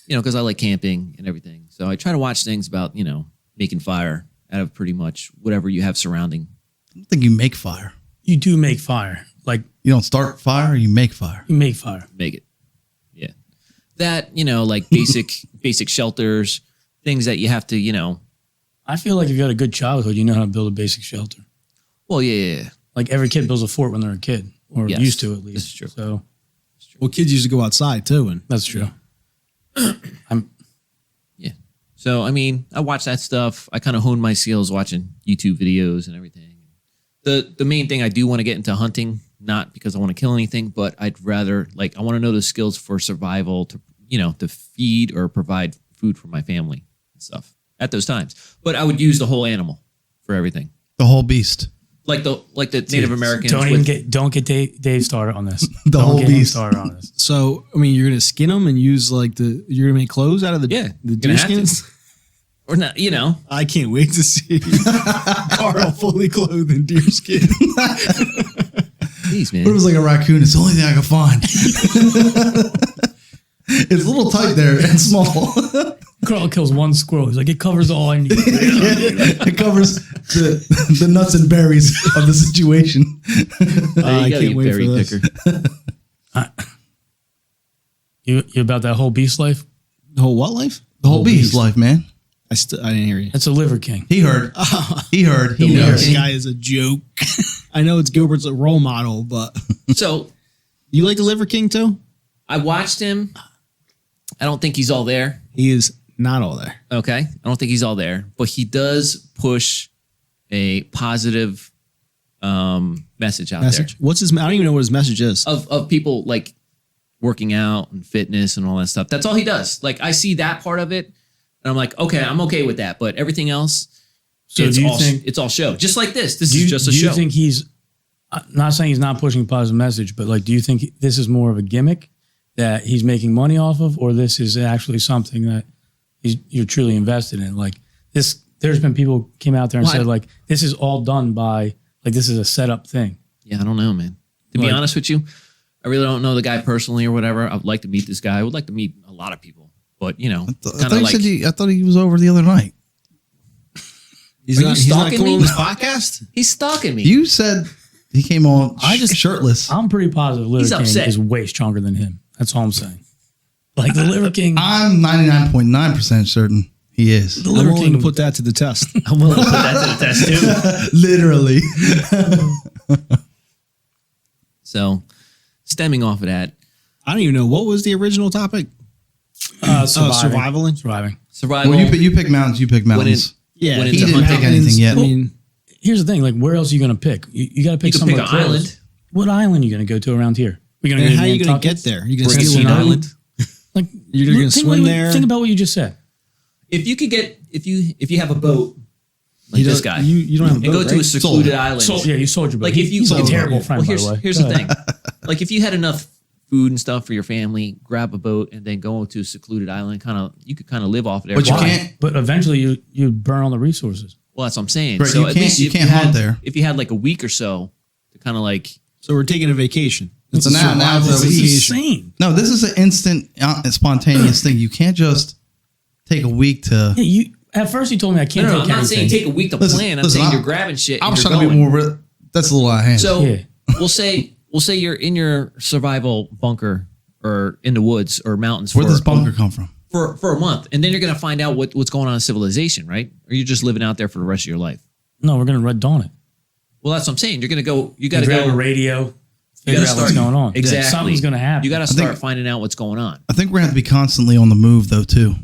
because I like camping and everything. So I try to watch things about, making fire out of pretty much whatever you have surrounding. I don't think you make fire. You do make fire. Like You don't start fire, you make fire. you make fire. Make it. Yeah. That, like basic shelters, things that you have to, I feel like if you had a good childhood, you know how to build a basic shelter. well, yeah. Like every kid builds a fort when they're a kid, or Yes, used to at least. this is true. So Well, kids used to go outside too, and that's true. Yeah. So, I watch that stuff. I kind of hone my skills watching YouTube videos and everything. The main thing I do want to get into hunting, not because I want to kill anything, but I'd rather I want to know the skills for survival to, to feed or provide food for my family and stuff at those times. But I would use the whole animal for everything. The whole beast. Like the Native Americans. Don't get Dave started on this. The Don't whole get him beast. started on this. so you're gonna skin them and use you're gonna make clothes out of the Yeah, the gonna deer have to. skins. Or not, I can't wait to see Carl fully clothed in deer skin. Please, But it man. was like a raccoon. It's the only thing I could find. It's a little tight there and small. Carl kills one squirrel. He's like, it covers all I need. It covers the nuts and berries of the situation. I You gotta can't be wait berry for this. picker. You about that whole beast life? The whole what life? The whole beast life, man. I didn't hear you. That's a liver king. He heard. He heard. He The knows. This guy is a joke. I know it's Gilbert's a role model, but So you like the Liver King too? I watched him. I don't think he's all there. He is not all there. Okay. I don't think he's all there, but he does push a positive message out Message. What's his? I don't even know what his message is. there of people like working out and fitness and all that stuff. That's all he does. Like I see that part of it and I'm like, okay, I'm okay with that. But everything else, So it's do you all think- it's all show. Just like this. This Do is you, just a do show. you think he's not saying he's not pushing a positive message, but like, do you think this is more of a gimmick that he's making money off of, or this is actually something that you're truly invested in? Like this, there's been people came out there and Well, said like, this is all done by like, this is a setup thing. Yeah, I don't know, man. To be Like- honest with you, I really don't know the guy personally or whatever. I'd like to meet this guy. I would like to meet a lot of people. But, I kind thought, of you like said I thought he was over the other night. He's Are you not stalking coming me? on this podcast. he's stalking me. You said he came on shirtless. I'm pretty positive Liver He's King upset. is way stronger than him. That's all I'm saying. Like the Liver King, I'm 99.9% certain he is. the I'm Liver willing King to put that to the test. I'm willing to put that to the test too. Literally. So, stemming off of that, I don't even know what was the original topic. surviving. Surviving. survival. Well, you pick mountains. You pick mountains. Yeah, When He into didn't pick hunting. anything yet. I mean, Here's the thing, like where else are you going to pick? You got to You pick can somewhere pick an close. island. What island are you going to go to around here? We're going and to how are you going to Nantucket? get there? You going to Brigantine steal an Island. island? Like You're gonna think swim what- there? Think about what you just said. If you could get if you have a boat like this guy, You don't have a and boat, go to a right? secluded island. You sold your boat. Like if you he's a well, terrible friend, well, by the way. here's the thing. Like if you had enough food and stuff for your family, grab a boat and then go to a secluded island, you could live off there. But you Why? can't- But eventually you burn all the resources. Well, that's what I'm saying. Right, so you at can't- least you if can't you had, hunt there. If you had like a week or so to kind of like So we're taking a vacation. So now survival it's a This is vacation. insane. No, this is an instant, spontaneous thing. You can't just take a week to. Yeah, you at first you told me I can't no, take I'm not everything. saying take a week to Listen, plan. I'm listen, saying I- you're grabbing shit. I and was you're trying to be going. more. That's a little out of hand. So Yeah. we'll say you're in your survival bunker or in the woods or mountains where'd for this bunker come from? for a month, and then you're gonna find out what's going on in civilization, right? Or you're just living out there for the rest of your life. No, we're gonna red dawn it. Well, that's what I'm saying. You're gonna go. You got to You grab go. a radio. You Figure gotta out what's start- going on. Exactly. Something's gonna happen. You got to think- start finding out what's going on. I think we're gonna have to be constantly on the move, though, too.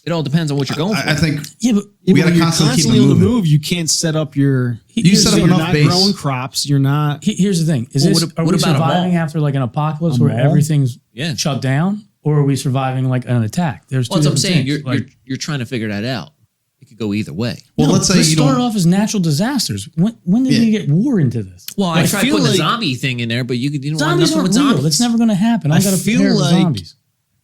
It all depends on what you're going for. I think Yeah, but we When gotta you're constantly keep constantly it on the moving. move. You can't set up your. You set up you're enough not base. growing crops. You're not. here's the thing: is Well, this what are we about a mall? surviving after like an apocalypse A where mall? everything's Yeah. shut down, or are we surviving like an attack? There's two Well, that's what I'm different saying. things. Like, You're trying to figure that out. It could go either way. Well, no, let's say this you started don't. off as natural disasters. When did Yeah. we get war into this? Well, I I tried feel putting like- the zombie thing in there, but you don't want Zombies nothing aren't with real. zombies. That's never going to happen. I I got to feel prepare for like- zombies.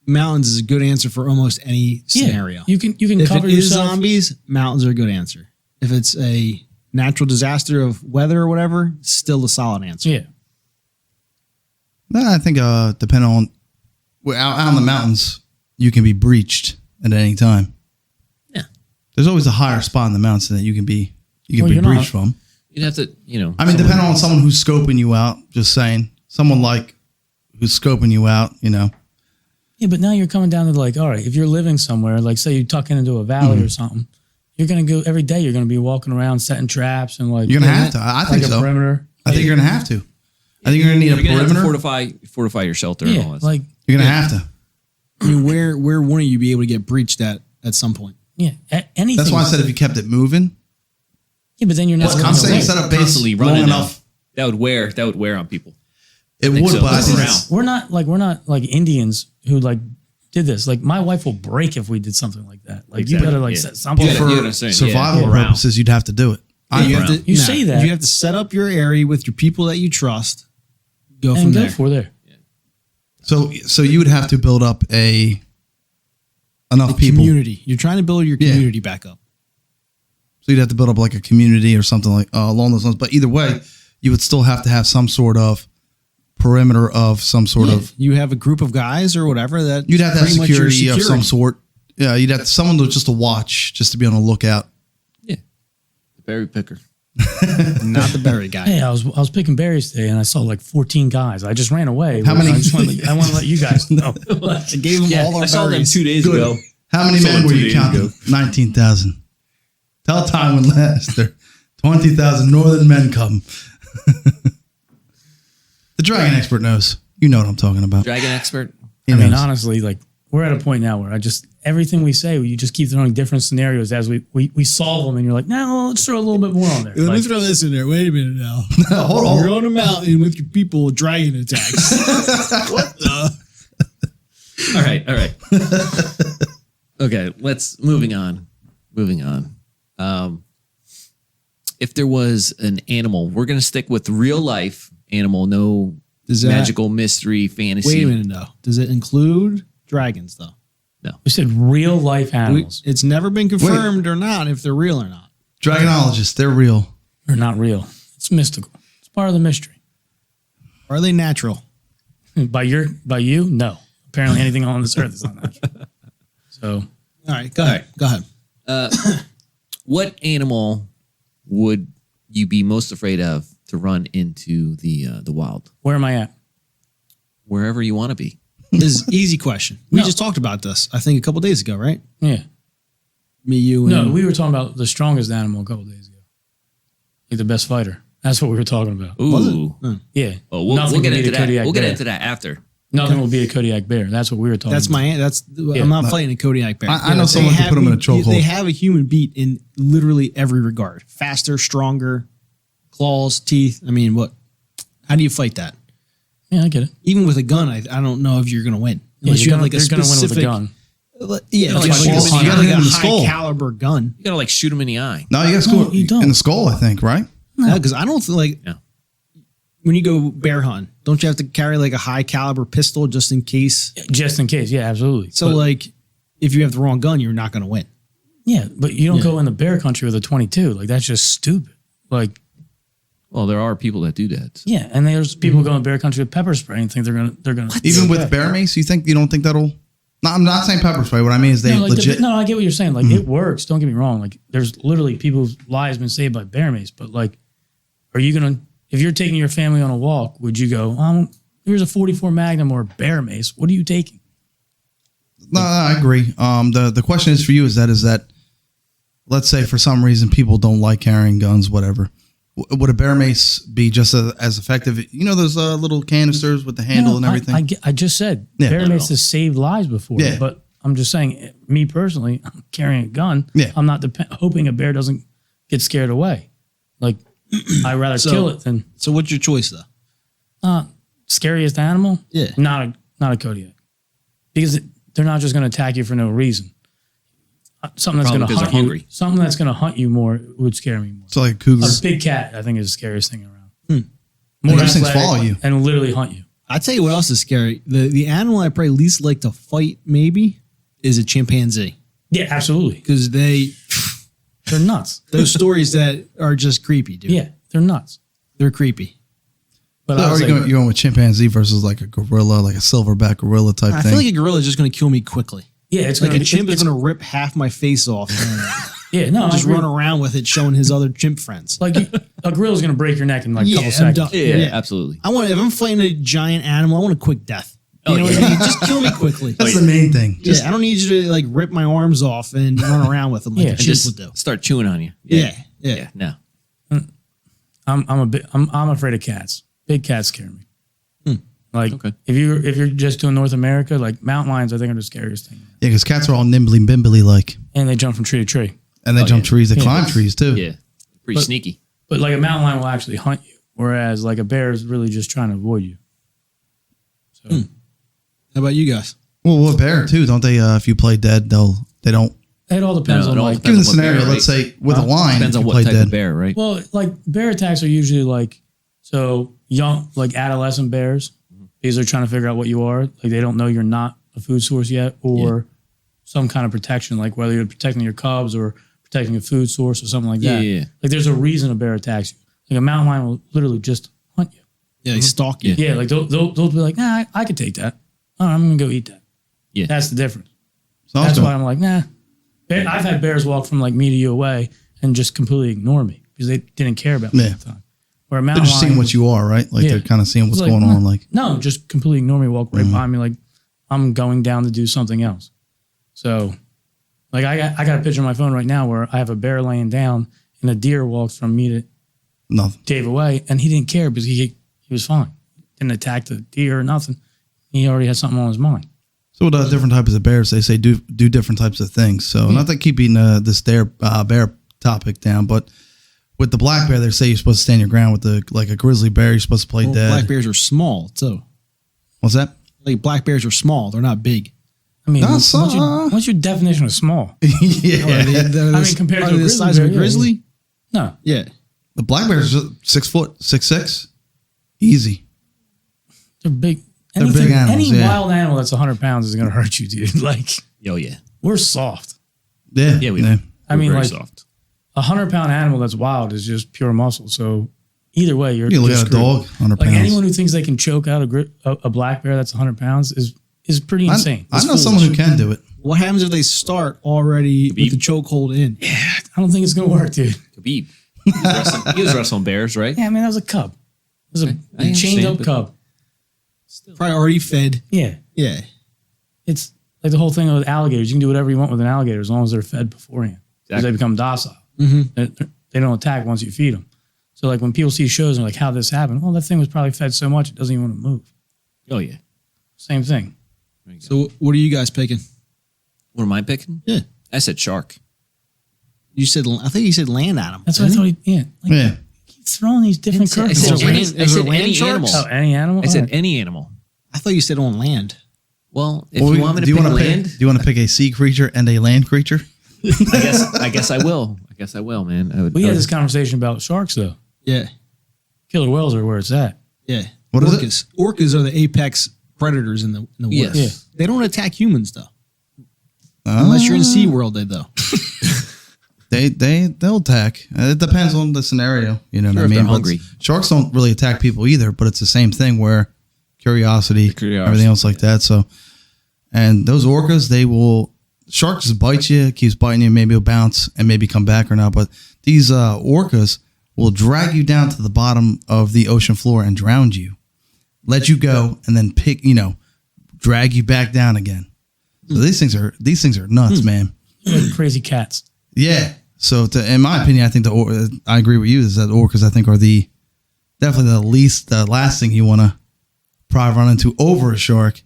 Mountains is a good answer for almost any scenario. You can If cover it is yourself. zombies, mountains are a good answer. If it's a natural disaster of weather or whatever, still a solid answer. Yeah, No, I think depending on out in the mountains, you can be breached at any time. Yeah. There's always a higher spot in the mountains that you can be Well, you're not- breached from. You'd have to, I mean, depending on someone who's scoping you out. Just saying, someone like who's scoping you out. yeah, but now you're coming down to like, all right, if you're living somewhere, like say you tuck into a valley or something, you're going to go every day. You're going to be walking around setting traps and like You're gonna have to. I think like a so. perimeter. I think you're gonna have to. I think you're gonna need you're a gonna have to perimeter. fortify your shelter. And all Yeah, that. like You're gonna have to. I mean, where wouldn't you be able to get breached at some point? yeah, anything. That's why I said if you kept it moving. Yeah, but then you're not. I'm going saying away. set up base constantly long running enough. that would wear on people. It think would, so. but I That's think around. it's, We're not like Indians who like did this. Like my wife will break if we did something like that. Like Exactly, you better like yeah. set something. You gotta- up. you for understand, survival yeah, around. purposes, you'd have to do it. You, around. You say that. You have to set up your area with your people that you trust. Go from and go there. for there. So you would have to build up enough people. Community. You're trying to build your Yeah. community back up. So you'd have to build up like a community or something like along those lines. But either way, you would still have to have some sort of perimeter of some sort of. You have a group of guys or whatever that You'd have to have pretty much your security of some sort. Yeah, you'd have someone to just to watch, just to be on the lookout. Yeah, the berry picker. not the berry guy. Hey, I was picking berries today and I saw like 14 guys. I just ran away. How many- I want to let you guys know. I gave them all our I saw them berries. 2 days Good. ago. How many Saw men it were 2 you days counting? ago. 19,000. Tell time when Lester. 20,000 northern men come. The dragon expert knows. You know what I'm talking about. Dragon expert. He I mean, knows. honestly, like we're at a point now where everything we say, you just keep throwing different scenarios as we solve them, and you're like, no, let's throw a little bit more on there. Let me Like, throw this in there. Wait a minute now. Hold on. You're on a mountain with your people with dragon attacks. What the? All right. Okay, moving on. If there was an animal, we're gonna stick with real life animal, no Does that- magical mystery fantasy. Wait a minute now. Does it include dragons though? we said real life animals It's never been confirmed or not if they're real or not. Dragonologists, they're real. are not real. It's mystical. It's part of the mystery. Are they natural? By you, no. Apparently, anything on this earth is not natural. So All right, go ahead. Go ahead. What animal would you be most afraid of to run into the wild? where am I at? Wherever you want to be. This is an easy question. We No. just talked about this, I think, a couple days ago, right? Yeah. Me, you, and No, we were talking about the strongest animal a couple days ago. Like the best fighter. That's what we were talking about. Ooh. Yeah. Oh, we'll Nothing get will beat into a that. Kodiak We'll get bear. into that after. Nothing will be a Kodiak bear. That's what we were talking That's about. I'm not fighting a Kodiak bear. I know someone They who put him in a chokehold. They have a human beat in literally every regard. Faster, stronger, claws, teeth. I mean, what? How do you fight that? Yeah, I get it. Even with a gun, I don't know if you're going to win. Unless you have like a they're gonna win with a specific gun. Yeah, like, you have shoot him in a the high skull. caliber gun. You gotta like shoot him in the eye. No, you got to score you don't. in the skull, I think, right? No, because I don't feel like No. when you go bear hunt, don't you have to carry like a high caliber pistol just in case? Just in case, yeah, absolutely. So like, if you have the wrong gun, you're not going to win. Yeah, but you don't go in the bear country with a 22. Like that's just stupid. Like Well, there are people that do that. yeah, and there's people going bear country with pepper spray and think they're gonna Even with bear mace, you don't think that'll? No, I'm not saying pepper spray. What I mean is they no, like legit. no, I get what you're saying. Like it works. Don't get me wrong. Like there's literally people's lives been saved by bear mace. But like, are you gonna if you're taking your family on a walk, would you go? Here's a 44 Magnum or a bear mace. What are you taking? No, I agree. The question is for you is that let's say for some reason people don't like carrying guns, whatever. Would a bear mace be just as effective? You know those little canisters with the handle and everything. I just said Yeah. bear Not at mace all. has saved lives before. Yeah. But I'm just saying, me personally, I'm carrying a gun. Yeah. I'm not hoping a bear doesn't get scared away. Like I'd rather kill it than So what's your choice though? scariest animal. Yeah. Not a Kodiak, because they're not just going to attack you for no reason. Something that's Probably going to because hunt they're you. hungry. Something that's going to hunt you more would scare me more. so like a cougar. A big cat, I think, is the scariest thing around. And those things athletic follow you. and literally hunt you. I tell you what else is scary. The animal I probably least like to fight maybe is a chimpanzee Yeah, absolutely. because They're nuts. those stories that are just creepy, dude. Yeah, they're nuts. They're creepy. But So I are was you like, going with chimpanzee versus like a gorilla, like a silverback gorilla type I thing? feel like a gorilla is just going to kill me quickly. yeah, it's Like gonna, a chimp it's, is going to rip half my face off and yeah, no, just I agree. run around with it, showing his other chimp friends. Like a gorilla's gonna break your neck in like a Yeah, couple I'm seconds. done. Yeah, Yeah. absolutely. I want if I'm fighting a giant animal, I want a quick death. You Oh, know yeah. what I mean? Just kill me quickly. That's the main thing. Yeah, I don't need you to like rip my arms off and run around with them like Yeah, a and chimp Just would do. start chewing on you. Yeah. Yeah. No. I'm afraid of cats. Big cats scare me. Like Okay. if you're just doing North America, like mountain lions, I think are the scariest thing. Yeah, because cats are all nimbly bimbly like, And they jump from tree to tree. and they jump yeah. trees, they climb trees too. Yeah. Pretty sneaky. But like a mountain lion will actually hunt you, whereas like a bear is really just trying to avoid you. So How about you guys? Well, with bear too, don't they? If you play dead, they don't. it all depends No, on it all like depends. Given the on what scenario, bear, let's say with a lion, Depends if on you what play type dead. of bear, right? well, like bear attacks are usually like so young, like adolescent bears, because they're trying to figure out what you are. Like they don't know you're not a food source yet, or some kind of protection, like whether you're protecting your cubs or protecting a food source or something like that. Yeah. Like there's a reason a bear attacks you. Like a mountain lion will literally just hunt you. Yeah, they stalk you. Yeah, like they'll be like, nah, I could take that. Oh, I'm gonna go eat that. Yeah. That's the difference. Sounds That's good. why I'm like, nah. I've had bears walk from like me to you away and just completely ignore me because they didn't care about me Yeah. at the time. Where a They're mountain just seeing lion what you are, right? Like Yeah. they're kind of seeing what's was going like, on. Like, no, just completely ignore me, walk right behind me like I'm going down to do something else. So, like I got a picture on my phone right now where I have a bear laying down and a deer walks from me to nothing. Dave away, and he didn't care because he was fine. Didn't attack the deer or nothing. He already had something on his mind. So with different types of bears, they say do different types of things. So not to keep beating this bear topic down, but with the black bear, they say you're supposed to stand your ground. With like a grizzly bear, you're supposed to play Well, dead. black bears are small too. What's that? Like black bears are small; they're not big. I mean, That's, what's your definition of small? Yeah. I mean, compared to a the grizzly size of a bear, yeah, grizzly. No, Yeah, The black bears are 6 foot, 6'6", easy. they're big. They're big animals, Any yeah. wild animal that's 100 pounds is going to hurt you, dude. Like, Oh, yeah. we're soft. Yeah, Yeah, we yeah. I mean, very like, soft. a 100-pound animal that's wild is just pure muscle. So either way, you're You look you're at a screwed. dog, 100 Like pounds. anyone who thinks they can choke out a black bear that's 100 pounds is pretty insane. I It's know someone who foolish. can do it. what happens if they start already with the chokehold in? I don't think it's going to work, dude. Khabib. He was wrestling bears, right? Yeah, I mean, that was a cub. It was a I chained up understand, but- cub. Probably already fed. Yeah. Yeah, It's like the whole thing with alligators. You can do whatever you want with an alligator as long as they're fed beforehand. Because Exactly. they become docile. They don't attack once you feed them. So like when people see shows and they're like, how this happened? Well, that thing was probably fed so much it doesn't even want to move. Oh, yeah. Same thing. There you go. So what are you guys picking? What am I picking? Yeah, I said shark. you said. I think you said land animal. That's what I thought. Like, Yeah. he's throwing these different I curves. said Is there any, land- I is there said land any sharks? animal. Oh, any animal? I said All right. any animal. I thought you said on land. Well, if you want me to pick land, do you want to pick a sea creature and a land creature? I guess I will. I guess I will, man. We had this conversation about sharks, though. Yeah. Killer whales are where it's at. Yeah. What is Orcas. Orcas are the apex predators in the water. Yes. Yeah. They don't attack humans though. Unless you're in SeaWorld, they though. They'll attack. It depends on the scenario. You know what I if mean? they're But hungry. sharks don't really attack people either, but it's the same thing where curiosity, everything else like that. So, and those orcas, sharks just bite you, keeps biting you, maybe it'll bounce and maybe come back or not. But these orcas will drag you down to the bottom of the ocean floor and drown you, let you go, and then drag you back down again. So these things are nuts, man. Like crazy cats. Yeah. So, in my opinion, I think I agree with you. Is that orcas I think are definitely the last thing you want to probably run into over a shark,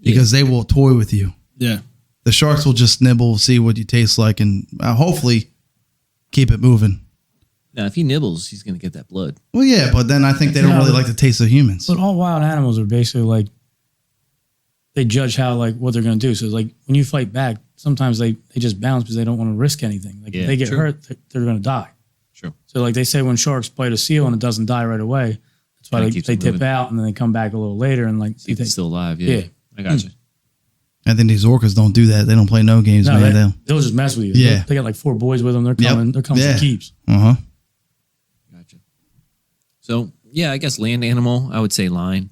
because they will toy with you. Yeah. The sharks will just nibble, see what you taste like, and hopefully keep it moving. Now, if he nibbles, he's going to get that blood. Well, yeah, but then I think they don't really like the taste of humans. But all wild animals are basically like, they judge what they're going to do. So like when you fight back, sometimes they just bounce because they don't want to risk anything. Like if they get hurt, they're going to die. Sure. So like they say when sharks bite a seal and it doesn't die right away, that's why they dip out and then they come back a little later and like see if it's still alive. Yeah. I got you. I think these orcas don't do that. They don't play no games, man. They'll just mess with you. Yeah. They got like 4 boys with them. They're coming. They're coming for keeps. Uh-huh. Gotcha. So yeah, I guess land animal, I would say lion.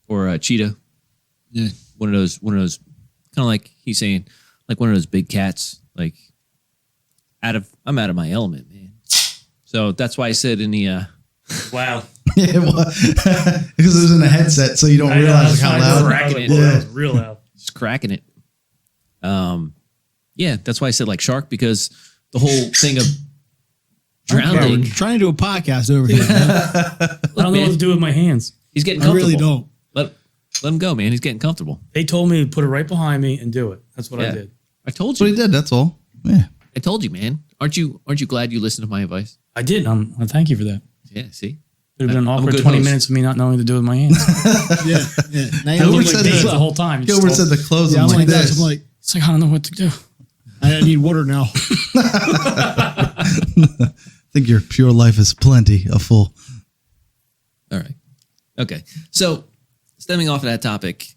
Or a cheetah. Yeah. One of those kind of like he's saying, like one of those big cats, like I'm out of my element, man. So that's why I said in the Wow. Yeah, well, because it was in a headset, so you don't realize how loud. Cracking it. Yeah. Real loud. Just cracking it. Yeah, that's why I said like shark, because the whole thing of drowning. We're trying to do a podcast over here. I don't know what to do with my hands. He's getting I comfortable. really don't. Let him go, man. He's getting comfortable. They told me to put it right behind me and do it. That's what I did. I told That's what you. he did. That's all. Yeah. I told you, man. Aren't you glad you listened to my advice? I did. I thank you for that. Yeah, see? It would have been an I'm a awkward good 20 host. minutes of me not knowing what to do with my hands. Yeah. Now you Gilbert look said like that- the whole time. You just Gilbert told- said to close Yeah, them I'm like like that. this. I'm like, it's like, I don't know what to do. I need water now. I think your pure life is plenty of full. All right. Okay. So, stemming off of that topic,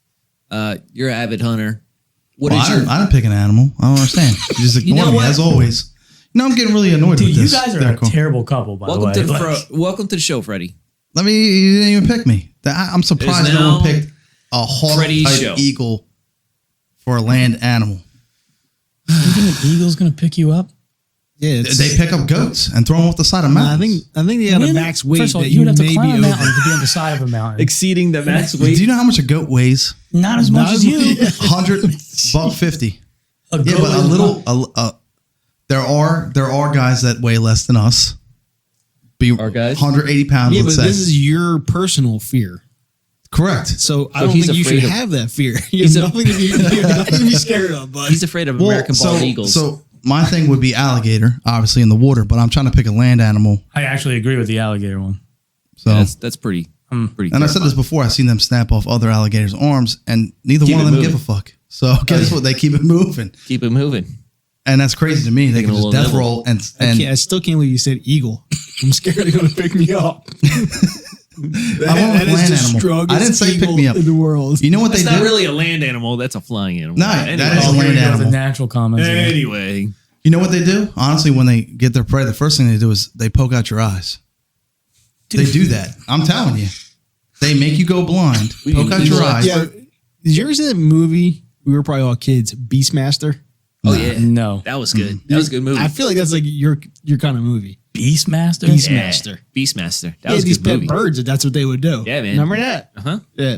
you're an avid hunter. What is your... I didn't pick an animal. I don't understand. You just ignore know me, what? as always. No, I'm getting really annoyed Dude, with you this. guys are There, a Cole. terrible couple, by the way. Welcome to the show, Freddie. You didn't even pick me. I'm surprised no one picked a Freddie's hawk-type show. eagle for a land animal. You think an eagle's going to pick you up? Yeah, They pick up goats and throw them off the side of mountains. I think they got a Really? max weight First of all, that you would have to may climb be a mountain over. to be on the side of a mountain. Exceeding the max Do you know how much a goat weighs? Not as much as you. $100.50. A Yeah, goat but a is little. There are guys that weigh less than us. Are guys? 180 pounds. Yeah, but let's say. this is your personal fear. Correct. So I So don't he's think you should afraid of- have that fear. You He's have a- nothing to be scared of, bud. He's afraid of American bald eagles. So my thing would be alligator, obviously in the water, but I'm trying to pick a land animal. I actually agree with the alligator one. So, that's pretty pretty and I said this before. I've seen them snap off other alligators' arms, and neither Keep one of it them moving. give a fuck. So guess what? They keep it moving, Keep it moving. and that's crazy to me. They Taking can a just little death nibble. roll and I still can't believe you said eagle. I'm scared they're going to pick me up. I want a That is land the animal. strongest I didn't say pick eagle me up. in the world. You know what That's they not do? really a land animal. That's a flying animal. No, that is a Oh, here land we go with animal. the natural comments. again. Anyway. You know what they do? Honestly, when they get their prey, the first thing they do is they poke out your eyes. They do that. I'm telling you. They make you go blind, poke out your eyes. Yeah. Did you ever see that movie? We were probably all kids. Beastmaster. Oh, yeah. No. That was good. That was a good movie. I feel like that's like your kind of movie. Beastmaster? Beastmaster. Beastmaster. That Yeah, was a these good pet movie. birds. That's what they would do. Yeah, man. Remember that? Uh-huh. Yeah.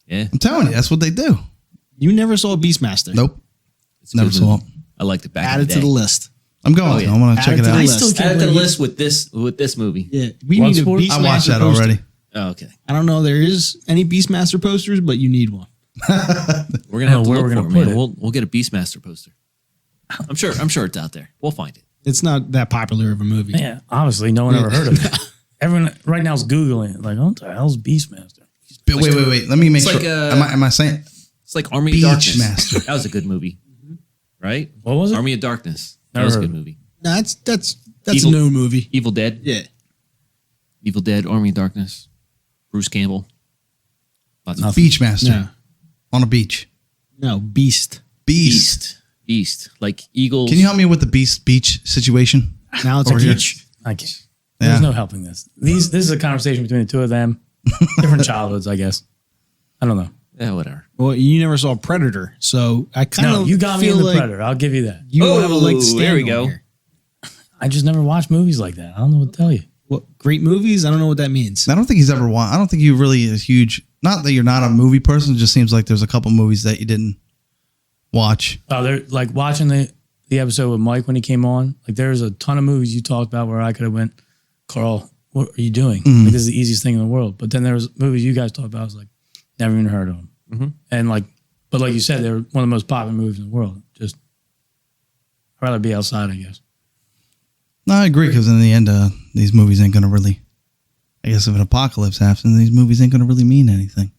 Yeah. I'm telling you, that's what they do. You never saw Beastmaster. Nope. It's a Never good saw movie. it. I liked it back Add in it the to day. the list. I'm going Oh, to. yeah. I want to Add check it it to the out. list. Add it to the list with this movie. Yeah, we Blood need a sport? Beastmaster I watched that poster. already. Oh, okay. I don't know there is any Beastmaster posters, but you need one. We're gonna have to where look we're for gonna it, put man. it. We'll get a Beastmaster poster. I'm sure it's out there. We'll find it. It's not that popular of a movie. Yeah, obviously, no one ever heard of it. Everyone right now is Googling it. Like, what the hell's Beastmaster? Wait. Let me make It's sure. like, Am I saying It's like Army Beach of Darkness. Master? That was a good movie, right? What was it? Army of Darkness. That Never was a heard good of it. movie. No, that's Evil- a no movie. Evil Dead. Yeah. Evil Dead. Army of Darkness. Bruce Campbell. Lots of Beachmaster No. on a beach. No, Beast. Beast. Like eagles. Can you help me with the beach situation? Now it's a Over here. beach. I can't. Yeah. There's no helping this. This is a conversation between the two of them. Different childhoods, I guess. I don't know. Yeah, whatever. Well, you never saw Predator, so I kind No, of you got me feel in the like Predator. I'll give you that. You don't have a leg to stand there we on go. here. I just never watched movies like that. I don't know what to tell you. What great movies? I don't know what that means. I don't think he's ever watched. I don't think you really a huge. Not that you're not a movie person. It just seems like there's a couple movies that you didn't watch. Oh, they're like watching the episode with Mike when he came on. Like there's a ton of movies you talked about where I could have went, Carl, what are you doing? Mm-hmm. Like this is the easiest thing in the world. But then there was movies you guys talked about. I was like, never even heard of them. Mm-hmm. And like, but like you said, they're one of the most popular movies in the world. Just I'd rather be outside, I guess. No, I agree because in the end, these movies ain't gonna really. I guess if an apocalypse happens, these movies ain't gonna really mean anything.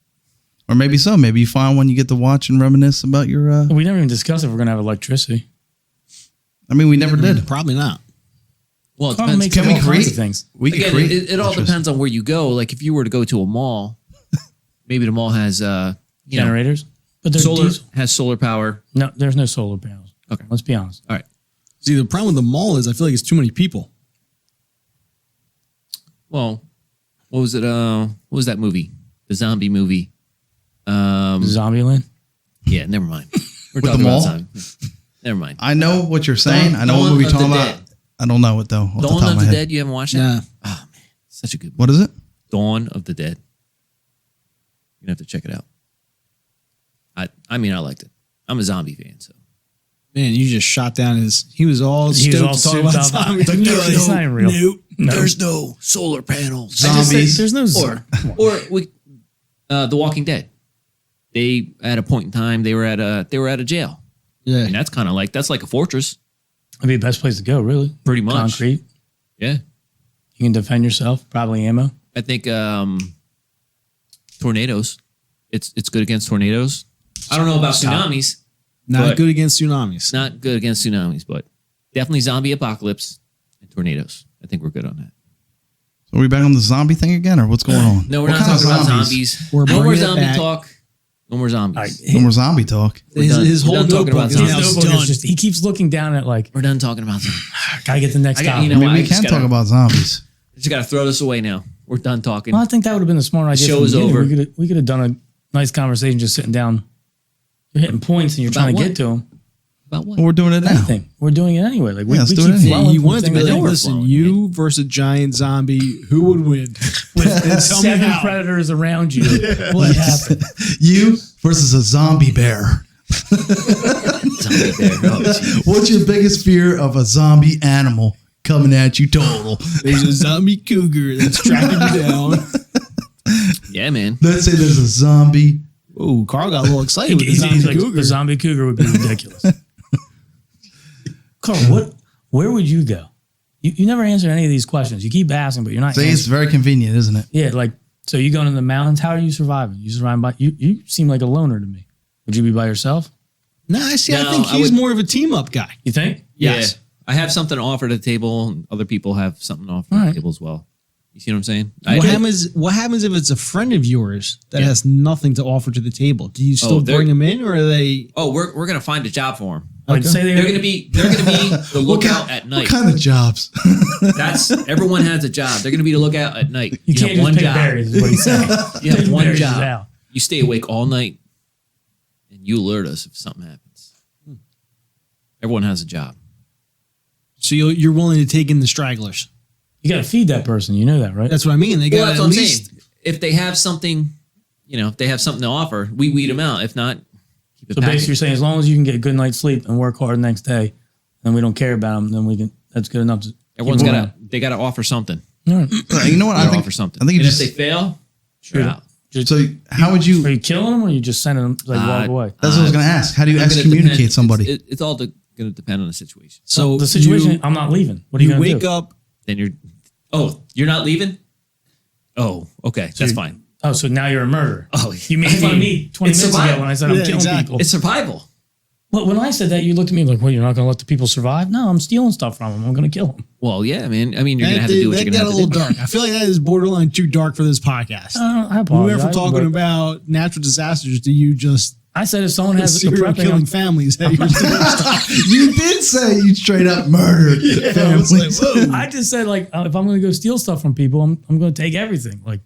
Or maybe so. Maybe you find one you get to watch and reminisce about your. We never even discussed if we're gonna have electricity. I mean, we never did. Probably not. Well, it Carl depends. makes Can all we kinds create of things? We could Again, create. it all depends on where you go. Like if you were to go to a mall, maybe the mall has you know, Generators, but there's solar diesel. has solar power. No, there's no solar panels. Okay. Let's be honest. All right. See, the problem with the mall is I feel like it's too many people. Well, what was it? What was that movie? The zombie movie. Zombieland. Yeah, never mind. We're With the talking mall? about zombie. Never mind. I know what you're saying. I know Dawn what movie you're of the talking about. Dead. I don't know it though. Off the top Dawn of of my the head. Dead. You haven't watched it? Yeah. Oh man, such a good movie. What is it? Dawn of the Dead. You're gonna have to check it out. I mean, I liked it. I'm a zombie fan, so Man, you just shot down his. He was all He was stoked all to talk about souped up. zombies. Like, no, it's not even real. Nope. No. there's no solar panels. I just said Zombies. there's no Or The Walking Dead. They at a point in time they were at a jail. Yeah. And that's kind of like that's like a fortress, It'd be the best place to go, really. pretty much. Concrete. Yeah, You can defend yourself. Probably ammo. I think tornadoes. It's good against tornadoes. I don't know about tsunamis. Not But- good against tsunamis. It's not good against tsunamis, but definitely zombie apocalypse and tornadoes. I think we're good on that. Are we back on the zombie thing again, or what's going on? No, we're What not kind of talking about zombies. We're No more bringing it zombie back. talk. No more zombies. All right. No more zombie talk. His, done. his We're whole done talking notebook about is zombies. now His notebook done. is just, he keeps looking down at like, We're done talking about zombies. gotta get the next I got- topic. you know I mean, what? we I just can gotta- talk about zombies. Just got to throw this away now. We're done talking. Well, I think that would have been a smart idea. Show's from the beginning. over. We could have done a nice conversation just sitting down. You're hitting points and you're About trying to what? get to them. About what? Well, we're doing it now. Anything. We're doing it anyway. Like we Yeah, let's do keep it anyway. flowing You from wanted to be thing I know like, we're listen, flowing, you versus a giant zombie, who would win? with Tell me seven how. predators around you. What happened? You versus a zombie bear. Zombie bear. Oh, geez. What's your biggest fear of a zombie animal coming at you total? There's a zombie cougar that's tracking you down. Yeah, man. Let's say there's a zombie. Oh, Carl got a little excited with the He's zombie like, cougar. the zombie cougar would be ridiculous. Carl, where would you go? You never answer any of these questions. You keep asking, but you're not See, it's answering. very convenient, isn't it? Yeah, like, so you going in the mountains, how are you surviving? You surviving by, you seem like a loner to me. Would you be by yourself? Nah, see, I No, think I he's would- more of a team up guy. You think? Yes. Yeah. I have something to offer to the table, and other people have something to offer All to right. the table as well. You see what I'm saying? What happens if it's a friend of yours that Yeah. has nothing to offer to the table? Do you still they're- bring them in, or are they? Oh, we're gonna find a job for them. Like, Okay. say They're gonna be the lookout at night. What kind of jobs? That's everyone has a job. They're gonna be the lookout at night. You can't have just one pick job. berries, is what he's saying. You have Pick one berries is job. out. You stay awake all night, and you alert us if something happens. Everyone has a job. So you're willing to take in the stragglers? You got to feed that person. You know that, right? That's what I mean. They Well, got that's at what I'm least. saying. If they have something, if they have something to offer, we weed them out. If not, keep it So basically, packaged. you're saying as long as you can get a good night's sleep and work hard the next day, and we don't care about them, then we can. That's good enough. Everyone's keep they got to offer something. All right. You know what? They I gotta think offer something. I think you and just. if they fail, Shoot you're out. Just, So how would you? are you killing them or are you just sending them like walk away? That's what I was going to ask. How do you It's gonna excommunicate depend- somebody? It's all going to depend on the situation. So The situation, I'm not leaving. What are you You going to wake do? up. Then you're not leaving? Oh, okay. That's fine. Oh, so now you're a murderer. Oh, You made fun of me 20 it's minutes ago survival. when I said I'm Yeah, killing exactly. people. It's survival. But when I said that, you looked at me like, "Well, you're not going to let the people survive?" No, I'm stealing stuff from them. I'm going to kill them. Well, yeah, man. I mean, you're gonna have to do what that you're gonna got have a to little do. dark. I feel like that is borderline too dark for this podcast. I We went apologize. from talking but about natural disasters to you just I said if someone has a serial prepping, killing families. Hey, you're You did say you straight up murdered I was like, families. whoa. I just said like if I'm going to go steal stuff from people, I'm going to take everything. Like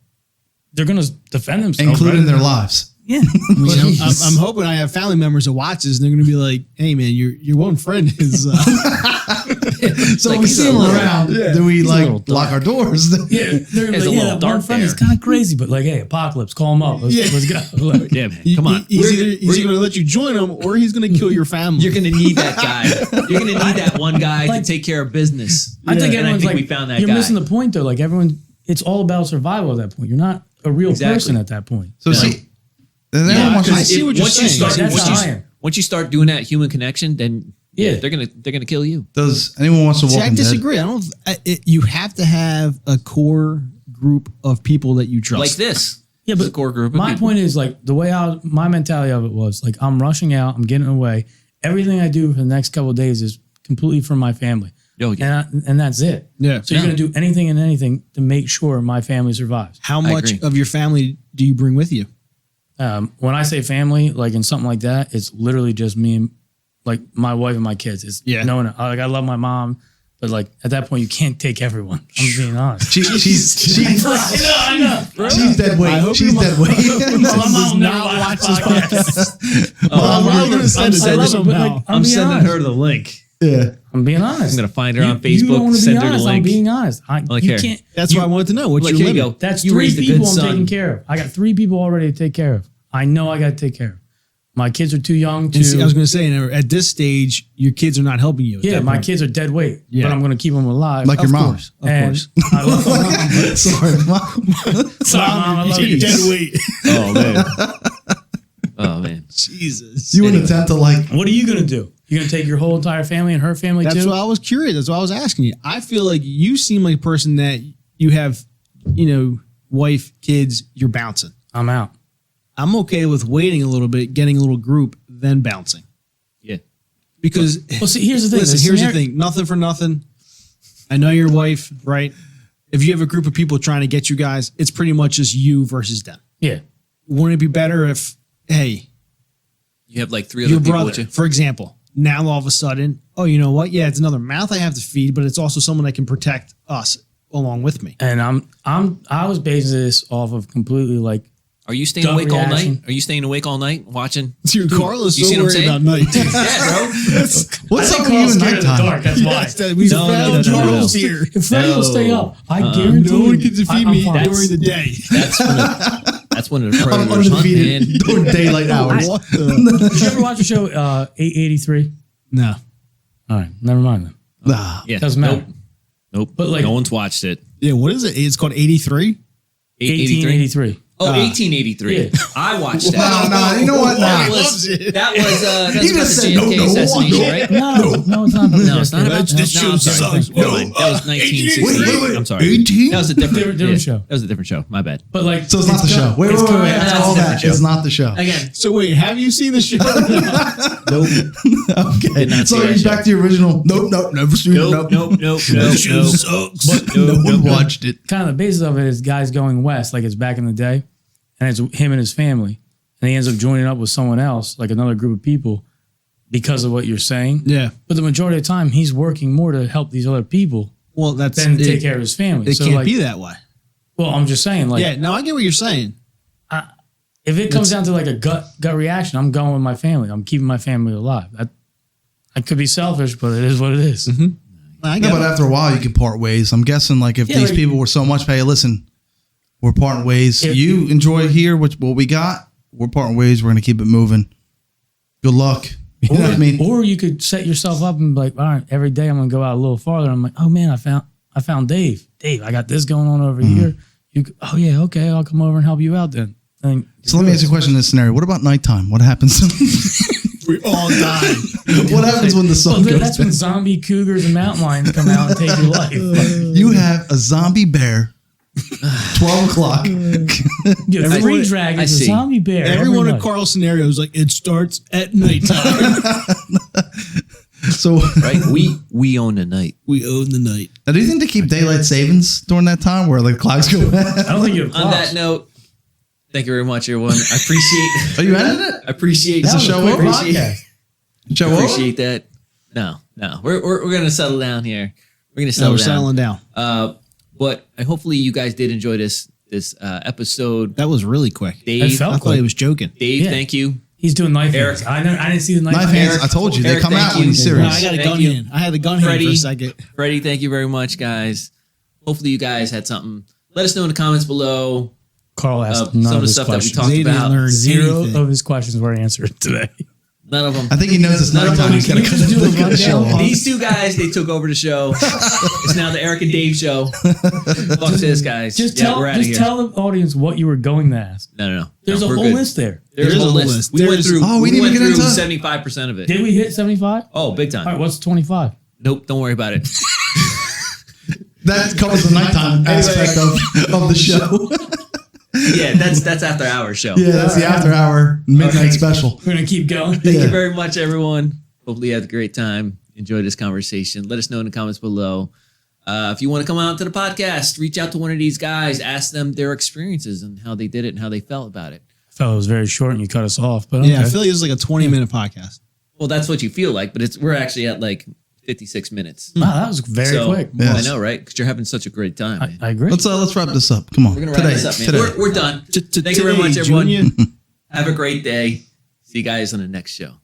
they're going to defend themselves, including right? their lives. Yeah. You know, I'm hoping I have family members that watch this and they're going to be like, "Hey, man, your one friend is." So Like, we he's see a him little- around. yeah, Then we he's a like little lock our doors. Yeah, they're There's like, a yeah, little that dark one friend is there. kind of crazy, but like, hey, apocalypse, call him up. Let's go. Like, Yeah, man. Come on. He's either going to let you join him or he's going to kill your family. You're gonna need that guy. You're gonna need that one guy Like- to take care of business. I think And everyone's like, we found that you're guy. missing the point though. Like everyone, it's all about survival at that point. You're not a real Exactly. person at that point. So Yeah. see, then everyone wants I to- see what you're once you saying. start, That's once, how I you, am. once you start doing that human connection, then Yeah. they're gonna kill you. Does anyone wants to See, walk I disagree. I don't. You have to have a core group of people that you trust. Like this. Yeah, This is but a core group of my people. point is like the way my mentality of it was like I'm rushing out, I'm getting away. Everything I do for the next couple of days is completely for my family, Oh, yeah. and that's it. Yeah. So you're gonna do anything and anything to make sure my family survives. How I much agree. of your family do you bring with you? When I say family, like in something like that, it's literally just me and like my wife and my kids. It's Yeah. no one. Like I love my mom, but like at that point you can't take everyone. I'm being honest. she's I know. she's dead I weight. hope She's your dead weight. My mom will never not watch watch this podcast. Oh, I'm gonna send it I to love her it, but, somehow. like, I'm being sending honest. her the link. Yeah. I'm being honest. I'm gonna find her on You don't Facebook. wanna be Send her the honest, I'm link. being honest. Like you here. can't. That's why I wanted to know what's Look, your here you limit. go. That's You three raised a people good I'm son. taking care of. I got 3 people already to take care of. I know I got to take care of. My kids are too young to. And see, I was going to say, at this stage, your kids are not helping you. at yeah, that my point. kids are dead weight, Yeah. but I'm going to keep them alive. Like your mom. Of And course. I love my mom. Sorry, mom. Sorry, mom. I love You're you. dead weight. Oh man. Oh man. Jesus. You would attempt to like. What are you going to do? You're going to take your whole entire family and her family That's too? why I was curious. That's why I was asking you. I feel like you seem like a person that you have, wife, kids, you're bouncing. I'm out. I'm okay with waiting a little bit, getting a little group, then bouncing. Yeah. Because Well, see, here's the thing. listen, The here's the scenario- thing. Nothing for nothing. I know your wife, right? If you have a group of people trying to get you guys, it's pretty much just you versus them. Yeah. Wouldn't it be better if, hey, You have like 3 other your people brother, with you. for example, now all of a sudden, oh, you know what? Yeah, it's another mouth I have to feed, but it's also someone that can protect us along with me. And I was basing this off of completely like, Are you staying Gut awake all reaction. night? Are you staying awake all night watching? Dude, Carlos you so see what I'm worried saying? about night. Yeah, bro. What's I up think with you Carl's in scared of the nighttime? dark. That's why. Yes, that we No, found no, no, Charles no. here. If Freddie will stay up, I guarantee No one gets to I- feed I'm me fine. during the day. That's when the I'm predators hunt, man. undefeated during daylight hours. What the? Did you ever watch the show 883? No. All right, never mind then. Nah. Yeah, Doesn't matter. Nope. But, like- no one's watched it. Yeah, what is it? It's called 83? 1883. Oh, 1883. Yeah. I watched that. Nah, you know what? That Nah. was that's He about just the said JFK no, assassination, no. right? No, it's not. No, it's not about This show I'm sorry. sucks. Never mind. That was 1968. wait. I'm sorry. 18? That was a different, Different show. That was a different show. My bad. But like, So it's not the show. Wait. it's coming- After that's all a different that, it's show. not the show. Again, So wait, have you seen the show? nope. Okay. Did not So see that he's show. back to the original. Nope. Never seen it. Nope. But no one watched it. kind of the basis of it is guys going west, like it's back in the day, and it's him and his family, and he ends up joining up with someone else, like another group of people, because of what you're saying. Yeah. But the majority of the time, he's working more to help these other people Well, that's than take care of his family. It So can't like, be that way. well, I'm just saying, like, Yeah, no, I get what you're saying. if it comes down to like a gut reaction, I'm going with my family. I'm keeping my family alive. I could be selfish, but it is what it is. I Yeah, get but it. after a while, you can part ways. I'm guessing, like, if Yeah, these like- people were so much, hey, listen, we're parting ways. If- You enjoy here what we got. We're parting ways. We're going to keep it moving. Good luck. You know what I mean? Or you could set yourself up and be like, all right, every day I'm gonna go out a little farther. I'm like, oh man, I found Dave. Dave, I got this going on over here. Oh yeah, okay, I'll come over and help you out then. And So let me ask you a question in this scenario. What about nighttime? What happens? We all die. What happens when the sun well, goes that's down? when zombie cougars and mountain lions come out and take your life. You have a zombie bear, 12 o'clock, Yeah, Everyone- three I dragons, a see. zombie bear. Everyone every in night. Carl's scenario is like, it starts at nighttime. So, Right? We own the night. We own the night. now, do you think they keep daylight savings during that time where like clocks go bad? I don't think you have On that note, thank you very much, everyone. I appreciate. Are you ending it? I appreciate. It's a show over? Show over? Appreciate that. No. We're gonna settle down here. We're gonna settle We're down. settling down. But hopefully you guys did enjoy this episode. That was really quick. Dave, felt I thought he was joking. Dave, Yeah. thank you. He's doing knife Eric. hands. I didn't see the knife, Knife hands. hands. I told you they Eric, come thank out when you. he's No, serious. I got a Thank gun you. hand. I had the gun hand for Freddie. a second. Freddie, thank you very much, guys. Hopefully you guys had something. Let us know in the comments below. Carl asked Some none of of the his stuff that we questions. talked They didn't about. learn Zero anything. of his questions were answered today. None of them. I think he knows it's None of nighttime. them. He's got to Can you just do a rundown? These two guys, they took over the show. It's now the Eric and Dave show. Fuck this, guys. Just Yeah, tell, we're outta here. tell the audience what you were going to ask. No. There's No, a we're whole good. list there. There's a whole list. We went There's- through. Oh, we we didn't went even get through into- 75% of it. Did we hit 75? Oh, big time. All right, what's 25? Nope, don't worry about it. That covers the nighttime aspect of the show. Yeah, that's after hours show. Yeah, that's the after hour midnight Okay. special. We're going to keep going. Thank Yeah. you very much, everyone. Hopefully you had a great time. Enjoy this conversation. Let us know in the comments below. If you want to come out to the podcast, reach out to one of these guys. Ask them their experiences and how they did it and how they felt about it. I felt it was very short and you cut us off. But okay. Yeah, I feel like it was like a 20-minute podcast. Well, that's what you feel like, but we're actually at like 56 minutes. Wow, that was very So, quick. Yeah. I know, right? Because you're having such a great time. man. I agree. Let's wrap this up. Come on. We're gonna wrap this up, man. We're done. Thank you very much, everyone. Junior. Have a great day. See you guys on the next show.